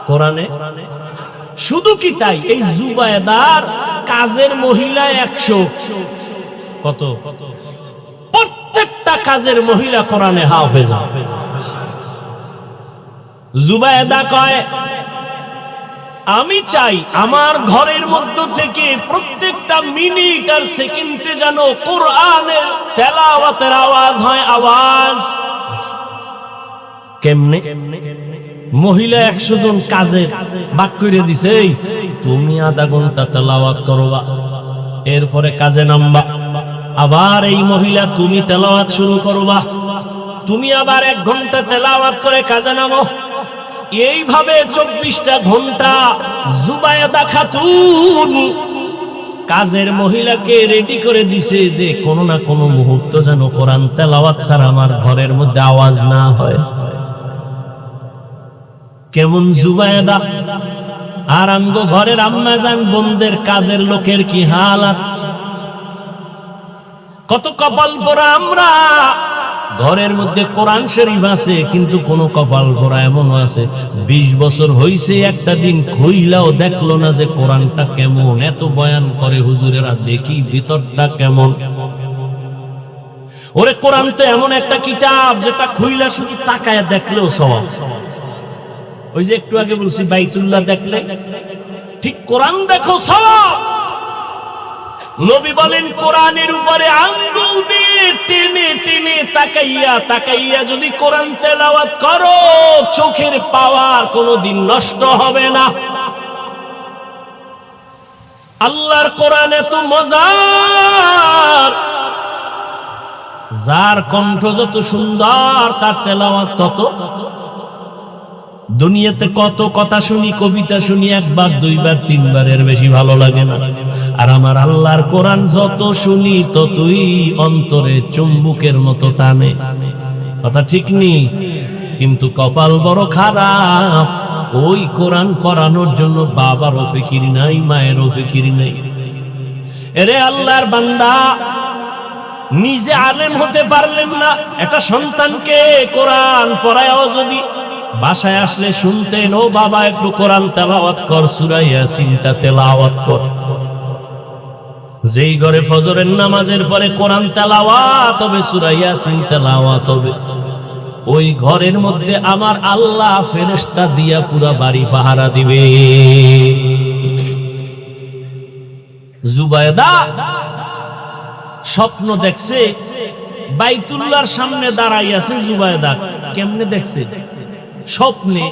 কোরআনে শুধু কি তাই, এই জুবায়েদার কাজের মহিলা 100। কত? প্রত্যেকটা কাজের মহিলা কোরআনে হাফেজা। জুবায়েদা কয়, আমি চাই আমার ঘরের মধ্য থেকে প্রত্যেকটা মিনিট আর সেকেন্ডে যেন কোরআনের তেলাওয়াতের আওয়াজ হয়। আওয়াজ কেমনে? মহিলা 100 জন কাজে ভাগ করে দিছে, তুমি আধা ঘন্টা তেলাওয়াত করবা, এরপরে কাজে নামবা। আবার এই মহিলা তুমি তেলাওয়াত শুরু করবা, তুমি আবার 1 ঘন্টা তেলাওয়াত করে কাজে নামো। এইভাবে 24টা ঘন্টা জুবায়েদা খাতুন কাজের মহিলাকে রেডি করে দিছে যে কোনো না কোনো মুহূর্ত যেন কোরআন তেলাওয়াত ছাড়া আমার ঘরের মধ্যে আওয়াজ না হয়। কেমন জুবায়েদা আর আমগো ঘরের আম্মাজান বোনদের কাজের লোকের কি হালাত। কত কপাল পোড়া আমরা, ঘরের মধ্যে কোরআন শরীফ আছে কিন্তু কোন কপাল পোড়া এমন আছে 20 বছর হইছে একটা দিন খুইলাও দেখলো না যে কোরআনটা কেমন। এত বয়ান করে হুজুরেরা, দেখি ভিতরটা কেমন। ওরে কোরআন তো এমন একটা কিতাব যেটা খুইলা শুধু তাকায় দেখলেও সওয়াব। ওই যে একটু আগে বলছি বাইতুল্লাহ দেখলে ঠিক কোরআন দেখো সওয়াব। নবী বলেন কোরআনের উপরে আঙ্গুল দিয়ে টেনে টেনে তাকাইয়া তাকাইয়া যদি কোরআন তেলাওয়াত করো চোখের পাওয়ার কোনোদিন নষ্ট হবে না। আল্লাহর কোরআন এত মজার, যার কণ্ঠ যত সুন্দর তার তেলাওয়াত তত। দুনিয়াতে কত কথা শুনি, কবিতা শুনি, একবার দুইবার তিনবারের বেশি ভালো লাগে না। আর আমার আল্লাহর কোরআন যত শুনি ততই অন্তরে চুম্বুকের মতো টানে। কথা ঠিক নেই, কিন্তু কপাল বড় খারাপ। ওই কোরআন পড়ানোর জন্য বাবারও ফিকির নাই, মায়েরও ফিকির নাই। এরে আল্লাহর বান্দা, নিজে আলেম হতে পারলেন না, একটা সন্তানকে কোরআন পড়ায়ও যদি বাসায় আসলে শুনতেন, ও বাবা একটু কোরআন তেলাওয়াত কর, সূরা ইয়াসিনটা তেলাওয়াত কর। যেই ঘরে ফজরের নামাজের পরে কোরআন তেলাওয়াত হবে, সূরা ইয়াসিন তেলাওয়াত হবে, ওই ঘরের মধ্যে আমার আল্লাহ ফেরেশতা দিয়া পুরা বাড়ি পাহারা দিবে। জুবায়েদা স্বপ্ন দেখছে, বাইতুল্লাহর সামনে দাঁড়াই আছে জুবায়েদা। কেমনে দেখছে? স্বপ্নে।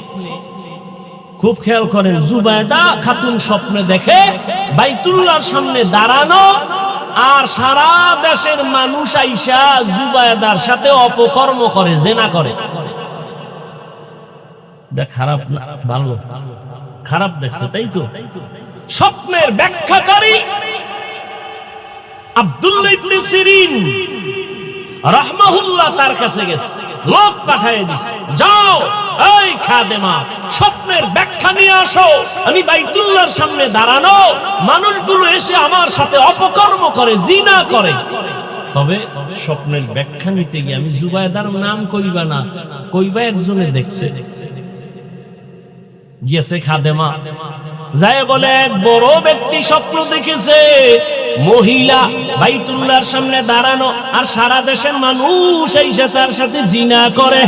খুব খেয়াল করেন, জুবায়েদা খাতুন স্বপ্নে দেখে বাইতুল্লাহর সামনে দাঁড়ানো, আর সারা দেশের মানুষ আইসা জুবায়েদার সাথে অপকর্ম করে, জেনা করে। দেখ খারাপ না ভালো? খারাপ দেখছে, তাই তো? স্বপ্নের ব্যাখ্যাকারী আব্দুল্লাহ ইবনে সিরিন রাহমাহুল্লাহ তার কাছে গেছে, লোক পাঠিয়ে দিছে, যাও এই খাদেমা স্বপ্নের ব্যাখ্যা নিয়ে আসো। আমি বাইতুল্লাহর সামনে দাঁড়ানো, মানুষগুলো এসে আমার সাথে অপকর্ম করে, জিনা করে। তবে স্বপ্নের ব্যাখ্যা নিতে গিয়ে আমি জুবায়েদার নাম কইবা না, কইবা একজনে দেখছে। গিয়েছে খাদেমা, যায় বলে এক বড় ব্যক্তি স্বপ্ন দেখেছে, মহিলা বাইতুল্লাহর সামনে দাঁড়ানো, আর সারা দেশের মানুষ এসে তার সাথে জিনা করে।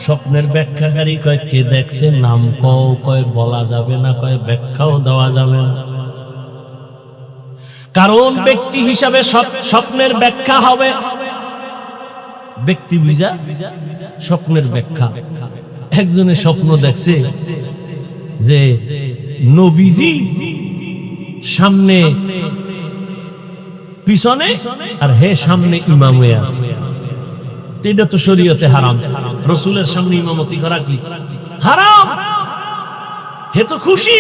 স্বপ্নের ব্যাখ্যাকারী কয়, কে দেখছে? নাম কও। কয় বলা যাবে না, কয় ব্যাখ্যাও দেওয়া যাবে না। কারণ ব্যক্তি হিসাবে স্বপ্নের ব্যাখ্যা হবে ব্যক্তি বুঝা স্বপ্নের ব্যাখ্যা। একজনের স্বপ্ন দেখছে যে নবীজি সামনে পিছনে আর হে সামনে ইমাম হয়ে আছে। এটা তো শরীয়তে হারাম। রাসূলের সামনে ইমামতি করা কি হারাম? হে তো খুশি,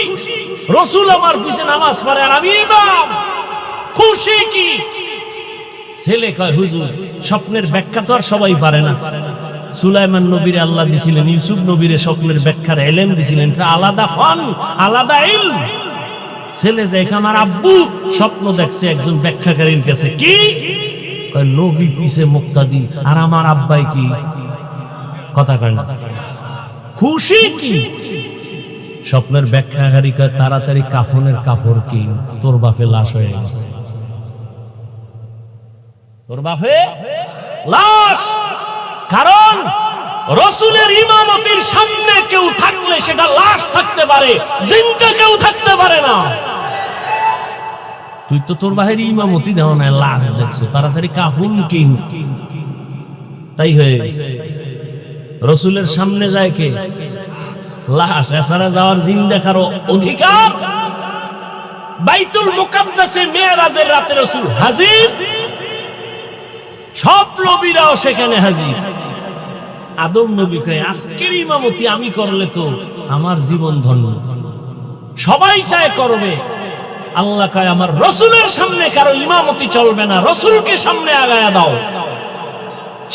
রাসূল আমার পিছে নামাজ পড়ে আর আমি ইমাম, খুশি কি? ছেলে কয়, হুজুর স্বপ্নের ব্যাখ্যা তো আর সবাই পারে না। সুলাইমান নবীরে আল্লাহ দিছিলেন, ইউসুফ নবীরে স্বপ্নের ব্যাখ্যার ইলম দিছিলেন, এটা আলাদা ফান, আলাদা ইলম। ছেলে যে আমার আব্বু স্বপ্ন দেখছে একজন ব্যাখ্যাকারীর কাছে, কি কয় নবী পিছে মুক্তাদি আর আমার আব্বাই কি? কথা কয় না, খুশি কি? স্বপ্নের ব্যাখ্যাকারী কয় তাড়াতাড়ি কাফনের কাপড় কি, তোর বাপে লাশ হয়ে গেছে, তোর বাপে লাশ। কারণ রাসূলের ইমামতির সামনে কেউ থাকলে সেটা লাশ থাকতে পারে, জিন্দা কেউ থাকতে পারে না। তুই তো তোর বাহিরে ইমামতি দাও না, লাশ দেখছো, তাড়াতাড়ি কাফন কিন। তাই হয়ে গেছে। রাসূলের সামনে যায় কে? লাশ। এছাড়া যাওয়ার জিন দেখার অধিকার। বাইতুল মুকাদ্দাসে মেরাজের রাতে রাসূল হাজির, সব নবীরাও সেখানে হাজির। আদম নবী কয়, আজকের ইমামতি আমি করলে তো আমার জীবন ধন্য। সবাই চায় করবে, আল্লাহ কয় আমার রাসূলের সামনে কারো ইমামতি চলবে না, রাসূলকে সামনে আগায়া দাও।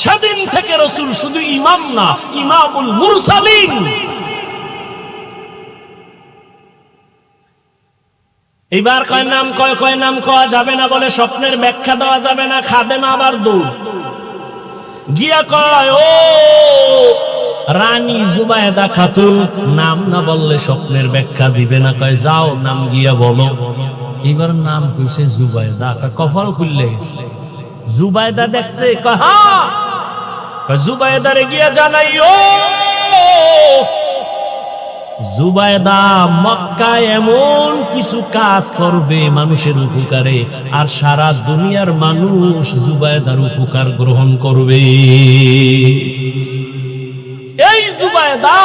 সেদিন থেকে রাসূল শুধু ইমাম না, ইমামুল মুরসালিন। এবার কয় নাম কয় নাম কওয়া যাবে না বলে স্বপ্নের ব্যাখ্যা দেওয়া যাবে না। খাদেমা আবার দৌড় গিয়া কয়, ও রানী জুবায়েদা খাতুন, নাম না বললে স্বপ্নের ব্যাখ্যা দিবে না। কয় যাও নাম গিয়া বলো। এবার নাম কইছে জুবায়েদা। কপাল খুললে গেছে। জুবায়েদা দেখছে, কয় হ্যাঁ। জুবায়েদারে গিয়া জানাইও, জুবায়েদা মক্কায় এমন কিছু কাজ করবে মানুষের উপকারে, আর সারা দুনিয়ার মানুষ জুবায়েদার উপকার গ্রহণ করবে। এই জুবায়েদা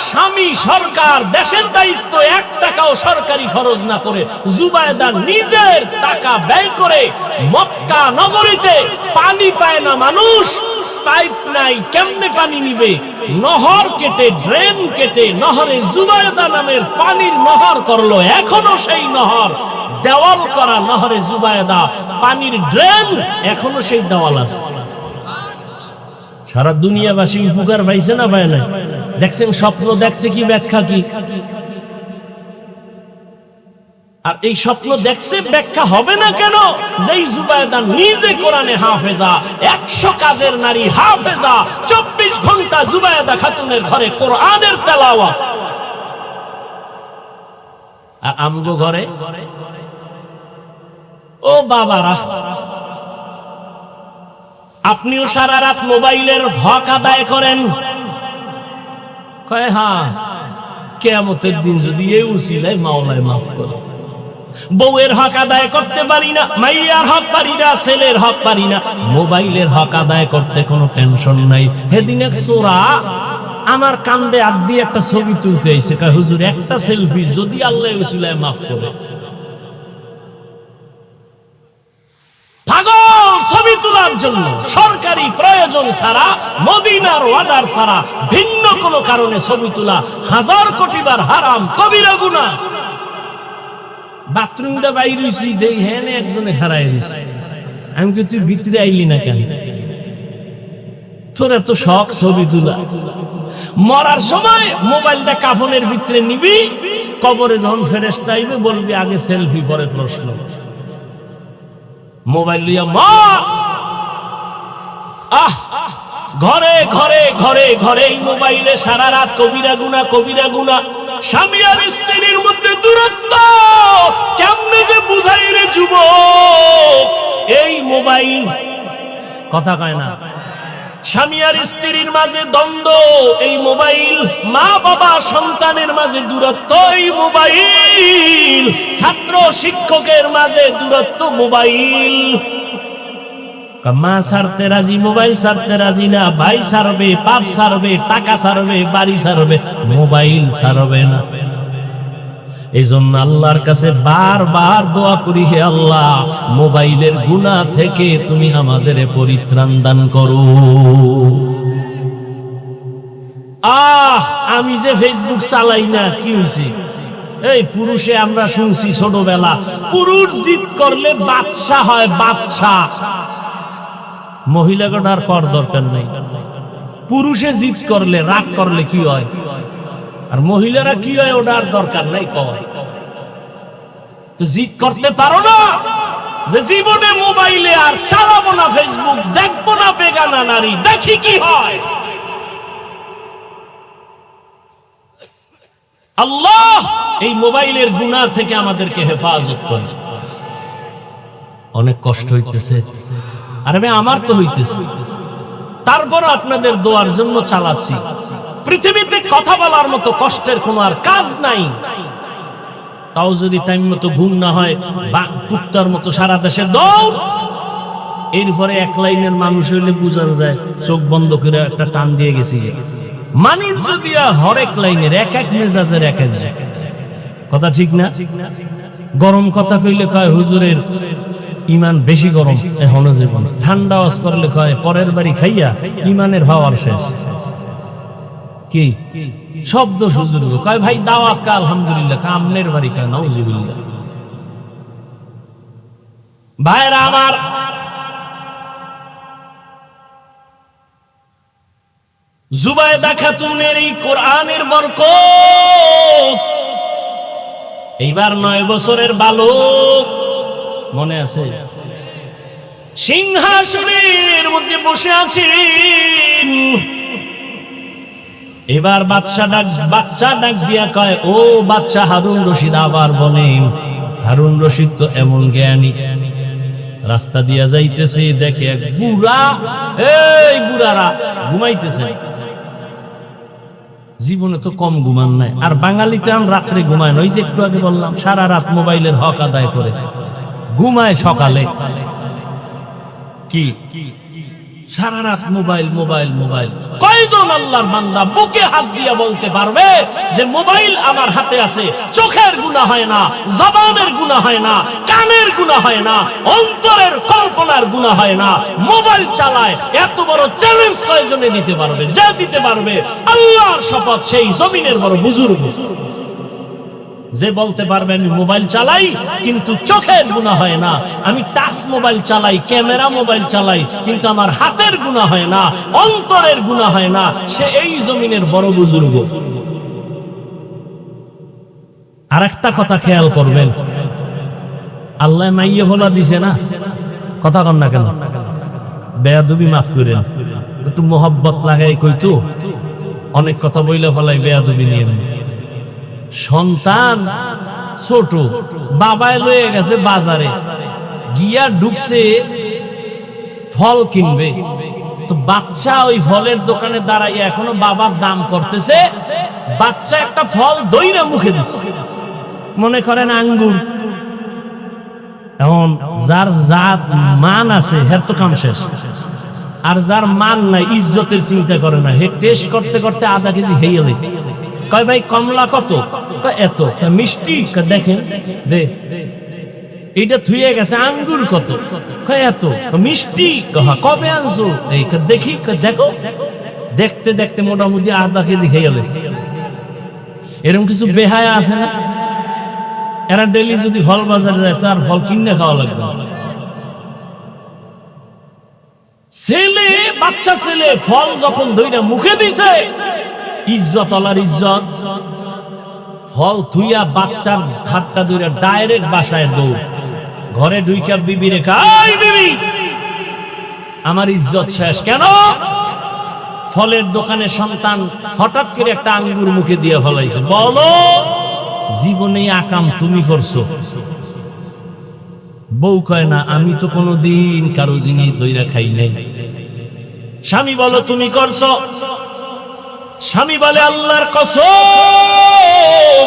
স্বামী সরকার, দেশের দায়িত্ব, 1 টাকাও সরকারি খরচ না করে জুবায়েদা নিজের টাকা ব্যয় করে মক্কা নগরীতে পানি পায় না মানুষ, পাইপ নাই, কেমনে পানি নিবে? নহর কেটে, ড্রেন কেটে নহরে জুবায়েদা নামের পানির নহর করলো। এখনো সেই নহর, দেওয়াল করা নহরে জুবায়েদা পানির ড্রেন, এখনো সেই দেওয়াল আছে। সারা দুনিয়াবাসী উপকার পাইছে না পায় না? দেখছেন স্বপ্ন দেখছে কি, ব্যাখ্যা কি? আর এই স্বপ্ন দেখছে, ব্যাখ্যা হবে না কেন? যেই জুবায়েদা নিজে কোরআনে হাফেজা, 100 কাজের নারী হাফেজা, 24 ঘন্টা জুবায়েদা খাতুনের ঘরে কোরআনের তেলাওয়াত। আর আমগো ঘরে, ও বাবারা, আপনিও সারা রাত মোবাইলের হক আদায় করেন। কয় হ্যাঁ, কিয়ামতের দিন যদি এই উসিলায় মাওলায় মাফ করে। বউয়ের হক আদায় করতে পারি না, মাইয়ার হক পারি না, ছেলের হক পারি না, মোবাইলের হক আদায় করতে কোনো টেনশন নাই। সেদিন এক চোরা আমার কান্দে হাত দিয়ে একটা ছবি তুলতে আইছে। কয় হুজুর, একটা সেলফি যদি আল্লাহ উসিলায় মাফ করে। পাগল ছবি তোলার জন্য সরকারি প্রয়োজন ছাড়া, মদিনার অর্ডার ছাড়া ভিন্ন কোনো কারণে ছবি তোলা 1000 কোটি বার হারাম, কবিরা গুনাহ। বাথরুমটা বাইরে হইছি, দেই হ্যাঁ একজনে হারাই দিছে। আমি কি, তুই ভিতরে আইলি না কেন? তোর এত শখ ছবি তোলা। মরার সময় মোবাইলটা কাফনের ভিতরে নিবি, কবরে যখন ফেরেশতা আইবে বলবি আগে সেলফি, পরে প্রশ্ন। মোবাইল লইয়া মা, ঘরে ঘরে ঘরে ঘরে এই মোবাইলে সারা রাত কবিরা গুনাহ, কবিরা গুনাহ। স্বামী আর স্ত্রীর মধ্যে দূরত্ব কেমনে যে বুঝাই রে যুবক? এই মোবাইল কথা কয় না। স্বামী আর স্ত্রীর মাঝে দ্বন্দ্ব, এই মোবাইল। মা বাবা সন্তানের মাঝে দূরত্ব, এই মোবাইল। ছাত্র শিক্ষকের মাঝে দূরত্ব, মোবাইল। মা ছাড়তে রাজি, মোবাইল ছাড়তে রাজি না। ভাই ছাড়বে, বাপ ছাড়বে, টাকা ছাড়বে, বাড়ি ছাড়বে, মোবাইল ছাড়বে না। এই জন্য আল্লাহর কাছে বারবার দোয়া করি, হে আল্লাহ, মোবাইলের গুনাহ থেকে তুমি আমাদের পরিত্রাণ দান করো। আমি যে ফেসবুক চালাই না, কি হয়েছে? এই পুরুষে আমরা শুনছি ছোটবেলা, পুরুষ জিদ করলে বাদশা হয়, বাদশা। মহিলাকে আর কর দরকার নেই। পুরুষে জিদ করলে, রাগ করলে কি হয়, আর মহিলারা কি হয় ওটা আর দরকার নাই। কয় তো জিদ করতে পারো না যে জীবনে মোবাইলে আর চালাবো না, ফেসবুক দেখবো না, বেগানা নারী দেখি কি হয়। আল্লাহ এই মোবাইলের গুনাহ থেকে আমাদেরকে হেফাজত করে। অনেক কষ্ট হইতেছে, আরে ভাই আমার তো হইতেছে, তারপর আপনাদের দোয়ার জন্য চালাচ্ছি। পৃথিবীতে কথা বলার মতো কষ্টের কোনো আর কাজ নাই। তাও যদি টাইম মতো ঘুম না হয়, কুত্তার মতো সারা দেশে দৌড়। এরপরে 1 লাইনের মানুষ হইলে বুঝান যায় চোখ বন্ধ করে একটা টান দিয়ে গেছি। মানিজ্য দিয়া হরেক লাইনের এক এক মেজাজের এক এক কথা, ঠিক না? গরম কথা কইলে কয় হুজুরের ইমান বেশি গরম, এখনো জীবন। ঠান্ডা ওয়াজ করলে কয় পরের বাড়ি খাইয়া ইমানের ভাওয়ার শেষ। কি শব্দ হুজুর কয় ভাই দাওয়াত কা আলহামদুলিল্লাহ, আমনের বাড়ি কয় নাউজুবিল্লাহ। ভাইরা আমার, জুবাইদা খাতুনের এই কোরআনের বরকত, এইবার 9 বছরের বালক মনে আছে, সিংহাসনের মধ্যে বসে আছেন। এবার বাচ্চা ডাক দিয়া কয়, ও বাচ্চা হারুন রশিদ। আবার বলেন, হারুন রশিদ তো এমন জ্ঞানী, রাস্তা দিয়া যাইতেছে, দেখে এক বুড়া, এই বুড়ারা ঘুমাইতেছে। জীবনে তো কম ঘুমান নাই, আর বাঙালিতে আমরা রাত্রে ঘুমায় না। ওই যে একটু আগে বললাম, সারা রাত মোবাইলের হক আদায় করে ঘুমায়, সকালে কি সারা রাত মোবাইল মোবাইল মোবাইল। কয়জন আল্লাহর বান্দা বুকে হাত দিয়া বলতে পারবে যে মোবাইল আমার হাতে আছে, চোখের গুনাহ হয় না, জবানের গুনাহ হয় না, কানের গুনাহ হয় না, অন্তরের কল্পনার গুনাহ হয় না, মোবাইল চালায়? এত বড় চ্যালেঞ্জ কয়জনে দিতে পারবে? যা দিতে পারবে, আল্লাহর শপথ, সেই জমিনের বড় বুজুর্গ যে বলতে পারবে আমি মোবাইল চালাই কিন্তু চোখের গুনাহ হয় না, আমি টাচ মোবাইল চালাই, ক্যামেরা মোবাইল চালাই কিন্তু আমার হাতের গুনাহ হয় না, অন্তরের গুনাহ হয় না, সে এই জমিনের বড় বুজুর্গ। আর একটা কথা খেয়াল করবেন, আল্লাহ মাইয়ে ভোলা দিছে না, কথা কন না কেন? বেয়াদবি মাফ করেন, একটু মোহাব্বত লাগাই কইতো, অনেক কথা বইলে ফেলাই বেয়াদবি নিয়ে। সন্তান ছোট, বাবায় লয়ে গেছে বাজারে, গিয়া ঢুকছে ফল কিনবে, তো বাচ্চা ওই ফলের দোকানে দাঁড়াইয়া এখনো বাবার দাম করতেছে। বাচ্চা একটা ফল দইরা মুখে দিছে, মনে করেন আঙ্গুর। এখন যার জাত মান আছে হের তো কাম শেষ, আর যার মান নাই, ইজ্জতের চিন্তা করে না, হে টেস্ট করতে করতে আধা কেজি হেয়ে গেছে। কয় ভাই কমলা কত? এত। মিষ্টি? দেখেন দে, এইটা থুয়ে গেছে। আঙ্গুর কত? এত। মিষ্টি? কবে আনছো? দেখি, দেখো। দেখতে দেখতে মোটামুটি আধা কেজি খেয়ে গেছে। এরকম কিছু বেহায়া আছে না? এরা ডেলি যদি ফল বাজারে যায় তার ফল কিনে খাওয়া লাগবে। ছেলে, বাচ্চা ছেলে ফল যখন ধইরা মুখে দিছে, ইজ্জত আলার ইজ্জত, ফল থুইয়া বাচ্চার হাতটা ধইরা ডাইরেক্ট বাসায় দৌড়, ঘরে ঢুইকা বিবিরে কয়, বিবি আমার ইজ্জত শেষ। কেন? ফলের দোকানে সন্তান হঠাৎ করে একটা আঙ্গুর মুখে দিয়ে ফলাইছে। বলো, জীবনে আকাম তুমি করছো? বউ কয় না, আমি তো কোনোদিন কারো জিনিস দইরা খাই নাই। স্বামী বলো, তুমি করছো? স্বামী বলে, আল্লাহর কসম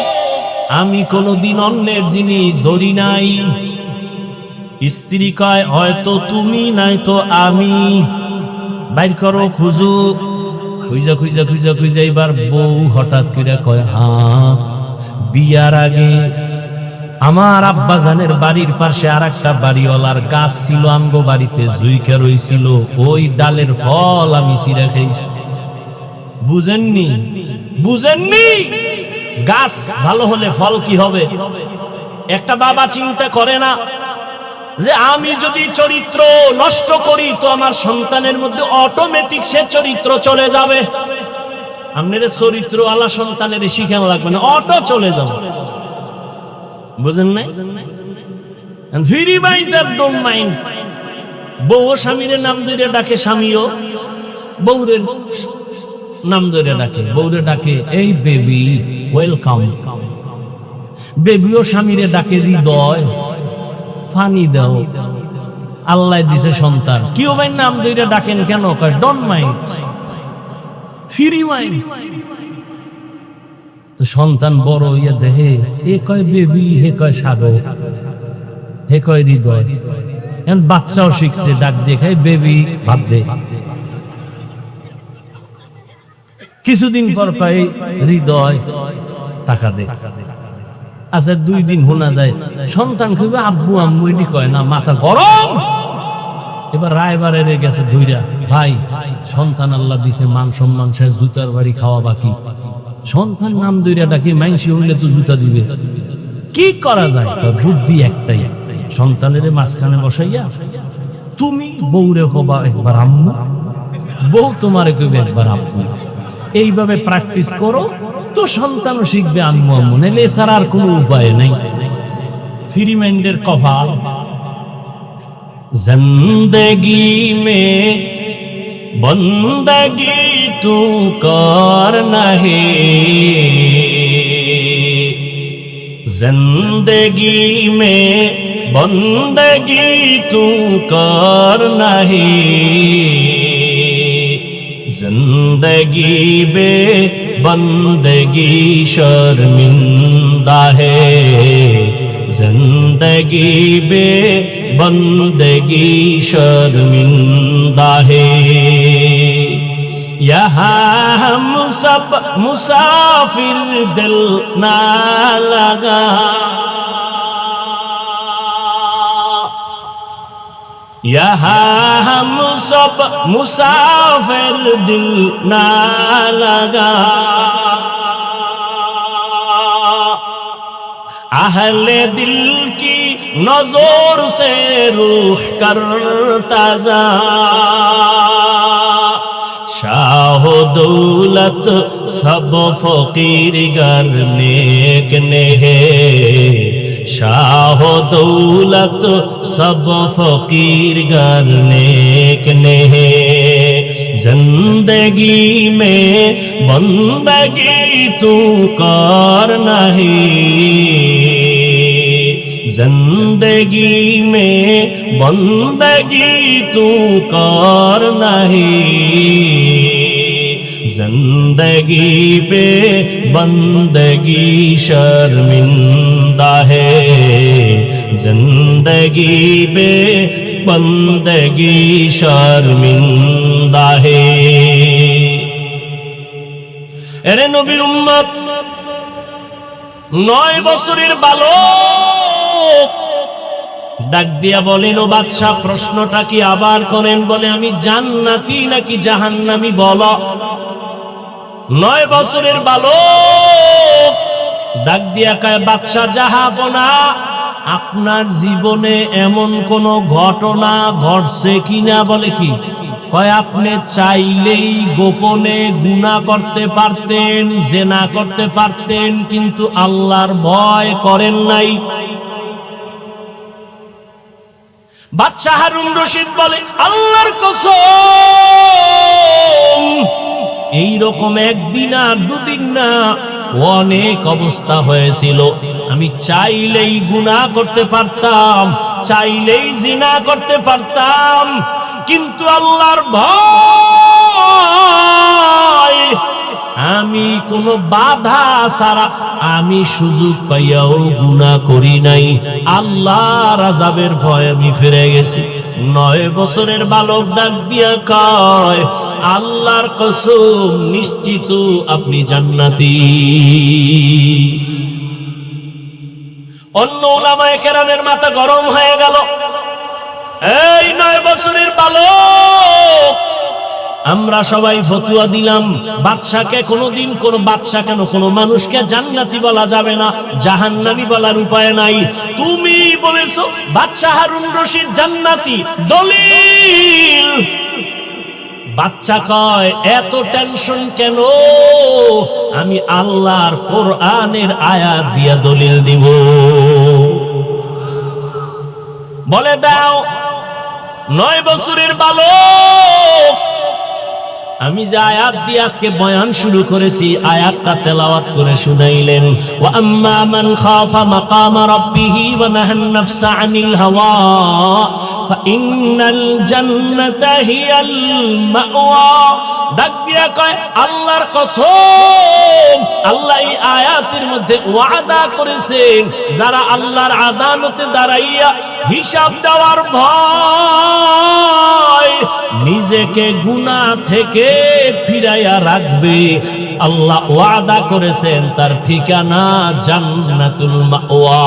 আমি কোনোদিন অন্যের জিনিস ধরি নাই। স্ত্রী কয়, হয়তো তুমি নাই তো আমি। বাইর করো, খুঁজো। খুঁজা খুঁজা খুঁজা খুঁজা এবার বউ হঠাৎ করে কয়, হ্যাঁ, বিয়ার আগে আমার আব্বা জানের বাড়ির পাশে আর একটা বাড়িওয়ালার গাছ ছিল, আমগো বাড়িতে জুইকা রইছিল, ওই ডালের ফল আমি ছিঁড়ে খাইছি। বুঝেননি? বুঝেননি? গাছ ভালো হলে ফল কি হবে? একটা বাবা চিন্তা করে না যে আমি যদি চরিত্র নষ্ট করি তো আমার সন্তানের মধ্যে অটোমেটিক সে চরিত্র চলে যাবে। আপনার চরিত্র আলা সন্তানের শিখানো লাগবে না, অটো চলে যাবে। বুঝেন নাই? ফ্রি মাইন্ড আর ডোন্ট মাইন্ড। বউ স্বামীর নাম ধরে ডাকে, স্বামীও বউরে নাম ধরে ডাকে, বউরে ডাকে এই বেবি ওয়েলকাম। বেবিও স্বামীরে ডাকে হৃদয়, ফানি দাও। আল্লাহ দিছে সন্তান, কেউ ভাই নাম ধরে ডাকেন কেন? কয় ডোন্ট মাইন্ড, ফ্রি মাইন্ড। তো সন্তান বড় হইয়া দেহে, এ কয় বেবি, হে কয় সাগর, হে কয় হৃদয়। এখন বাচ্চাও শিখছে ডাক দিয়ে, খায় বেবি, ভাত দে। কিছুদিন পর কয় হৃদয়, টাকা দে। আচ্ছা 2 দিন শোনা যায় সন্তান কইবে আব্বু আম্মু, এটি কয় না, মাথা গরম। এবার রায়বারে গেছে ধইরা, ভাই সন্তান আল্লাহ দিছে, মান সম্মান শেষ, জুতার বাড়ি খাওয়া বাকি। সন্তান নাম ধইরা ডাকি, মাইনসি হইলে তো জুতা দিবে, কি করা যায়? বুদ্ধি একটাই, সন্তানের মাঝখানে বসাইয়া তুমি বউরে কবা একবার আম্মু, বউ তোমারে কইবে একবার আম্মু। এইভাবে প্র্যাকটিস করো তো সন্তানও শিখবে আম্মু আম্মু, নাইলে এছাড়া আর কোনো উপায় নেই। ফ্রি মাইন্ডের কপাল। জিন্দেগি মে বন্দগি তু করনা হে, जिंदगी में बंदगी तू करना है, जिंदगी बे बंदगी शर्मिंदा है, जिंदगी बे बंदगी शर्मिंदा है। यहाँ हम सब मुसाफिर दिल ना लगा, यहाँ हम सब मुसाफिर दिल ना लगा, अहले दिल की नजर से रूह करता जा, शाह दौलत सब फकीर घर नेक ने है, शाह दौलत सब फकीर घर नेक ने है, जिंदगी में बंदगी तू करना है, जिंदगी में बंदगी तू करना है, जिंदगी पे बंदगी शर्मिंदा है, जिंदगी पे बंदगी शर्मिंदा है। এরে নবীর উম্মত, 9 বছরের বালক ডাক দিয়া বলেন, ও বাদশাহ প্রশ্নটা কি আবার করেন? বলে, আমি জান্নাতি নাকি জাহান্নামী বলো। 9 বছরের বালক ডাক দিয়া কয়, বাদশাহ জাহাপনা, আপনার জীবনে এমন কোন ঘটনা ঘটছে কিনা? বলে, কি? কয়, আপনি চাইলেই গোপনে গুনাহ করতে পারতেন, জেনা করতে পারতেন, কিন্তু আল্লাহর ভয় করেন নাই। বাদশাহ হারুন রশিদ বলে, আল্লাহর কসম, এইরকম একদিন আর দুদিন না, অনেক অবস্থা হয়েছিল। আমি চাইলেই গুনাহ করতে পারতাম, চাইলেই জিনা করতে পারতাম, কিন্তু আল্লাহর ভয়, আমি কোনো বাধা ছাড়া আমি সুযোগ পাইয়াও গুনাহ করি নাই। আল্লাহর আযাবের ভয় আমি ফিরে গেছি। 9 বছরের বালক ডাক দিয়া কয়, আল্লাহর কসম, নিশ্চিত আপনি জান্নাতি। অন্য উলামায়ে কেরামের মাথা গরম হয়ে গেল। এই 9 বছরের বালক, আমরা সবাই ফতোয়া দিলাম, বাদশাকে কোনোদিন কোন বাদশা কেন কোন মানুষকে জান্নাতি বলা যাবে না, জাহান্নামী বলার উপায় নাই। তুমি বলেছো বাদশা হারুন রশিদ জান্নাতি, দলিল। বাচ্চা কয়, এত টেনশন কেন? আমি আল্লাহর কোরআনের আয়াত দিয়া দলিল দিব। বলে দাও। 9 বছরের বালক, আমি যে আয়াত দিয়ে আজকে বয়ান শুরু করেছি, আয়াতটা তেলাওয়াত করে শুনাইলেন। ওয়া আম্মা মান খাফা মাকামা রাব্বিহি ওয়া নাহান নাফসা আনিল হাওয়া ফাইন্নাল জান্নাতা হিয়াল মাওয়া। ডাক দিয়া কয়, আল্লাহর কসম, আল্লাহ এই আয়াতের মধ্যে ওয়াদা করেছেন, যারা আল্লাহর আদালতে দাঁড়াইয়া হিসাব দেওয়ার ভয় নিজেকে গুনাহ থেকে ফিরাইয়া রাখবে, আল্লাহ ওয়াদা করেছেন তার ঠিকানা জান্নাতুল মাওয়া।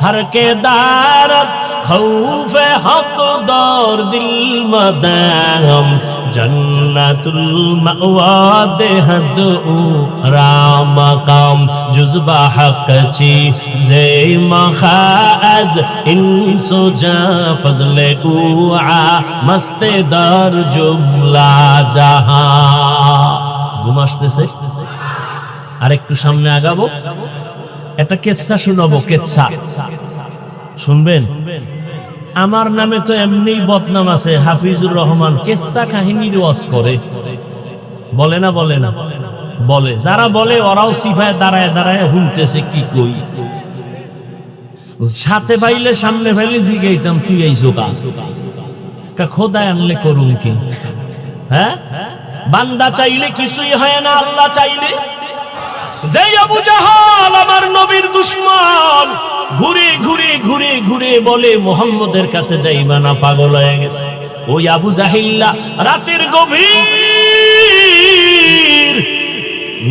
हर के दारत खौफ हक दौर दिल मदाम जन्नतुल मअवा देहद राम काम जुज़बा हक ची जे मखाज इंसो जा फजले उआ मस्ते दर जुमला जहां ঘুম আসতেছে আর একটু সামনে আগাবো একটা কিচ্ছা শোনাবো কিচ্ছা শুনবেন আমার নামে তো এমনি বদনাম আছে হাফিজুর রহমান কিচ্ছা কাহিনীর ওয়াজ করে বলে না বলে যারা বলে ওরাও সিফায় দাঁড়ায় দাঁড়ায় শুনতেছে কি কই সাথে পাইলে সামনে ফেলে জিগাইতাম তুই আইছো কা খোদা আনলে করুন কি হ্যাঁ বান্দা চাইলে কিছুই হয় না আল্লাহ চাইলে যে আবু জাহাল আমার নবীর দুশমন ঘুরে ঘুরে ঘুরে ঘুরে বলে মুহাম্মদের কাছে যাইবা না পাগল হয়ে গেছে ওই আবু জাহিল্লা রাতের গভীর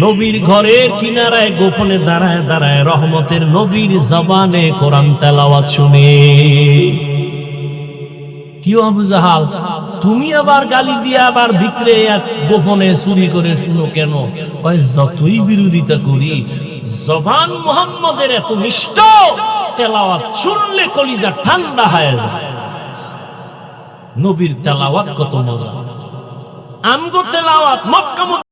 নবীর ঘরের কিনারায় গোপনে দাঁড়ায় দাঁড়ায় রহমতের নবীর জবানে কোরআন তেলাওয়াত শুনে কি আবু জাহাল তুমি আবার গালি দিয়ে আবার ভিতরে গোপনে চুরি করে শুনো কেন যতই বিরোধিতা করি জবান মুহাম্মদের এত নিষ্ঠ তেলাওয়াত শুনলে কলিজা ঠান্ডা হয়ে যায় নবীর তেলাওয়াত কত মজা আমগো তেলাওয়াত মক্কা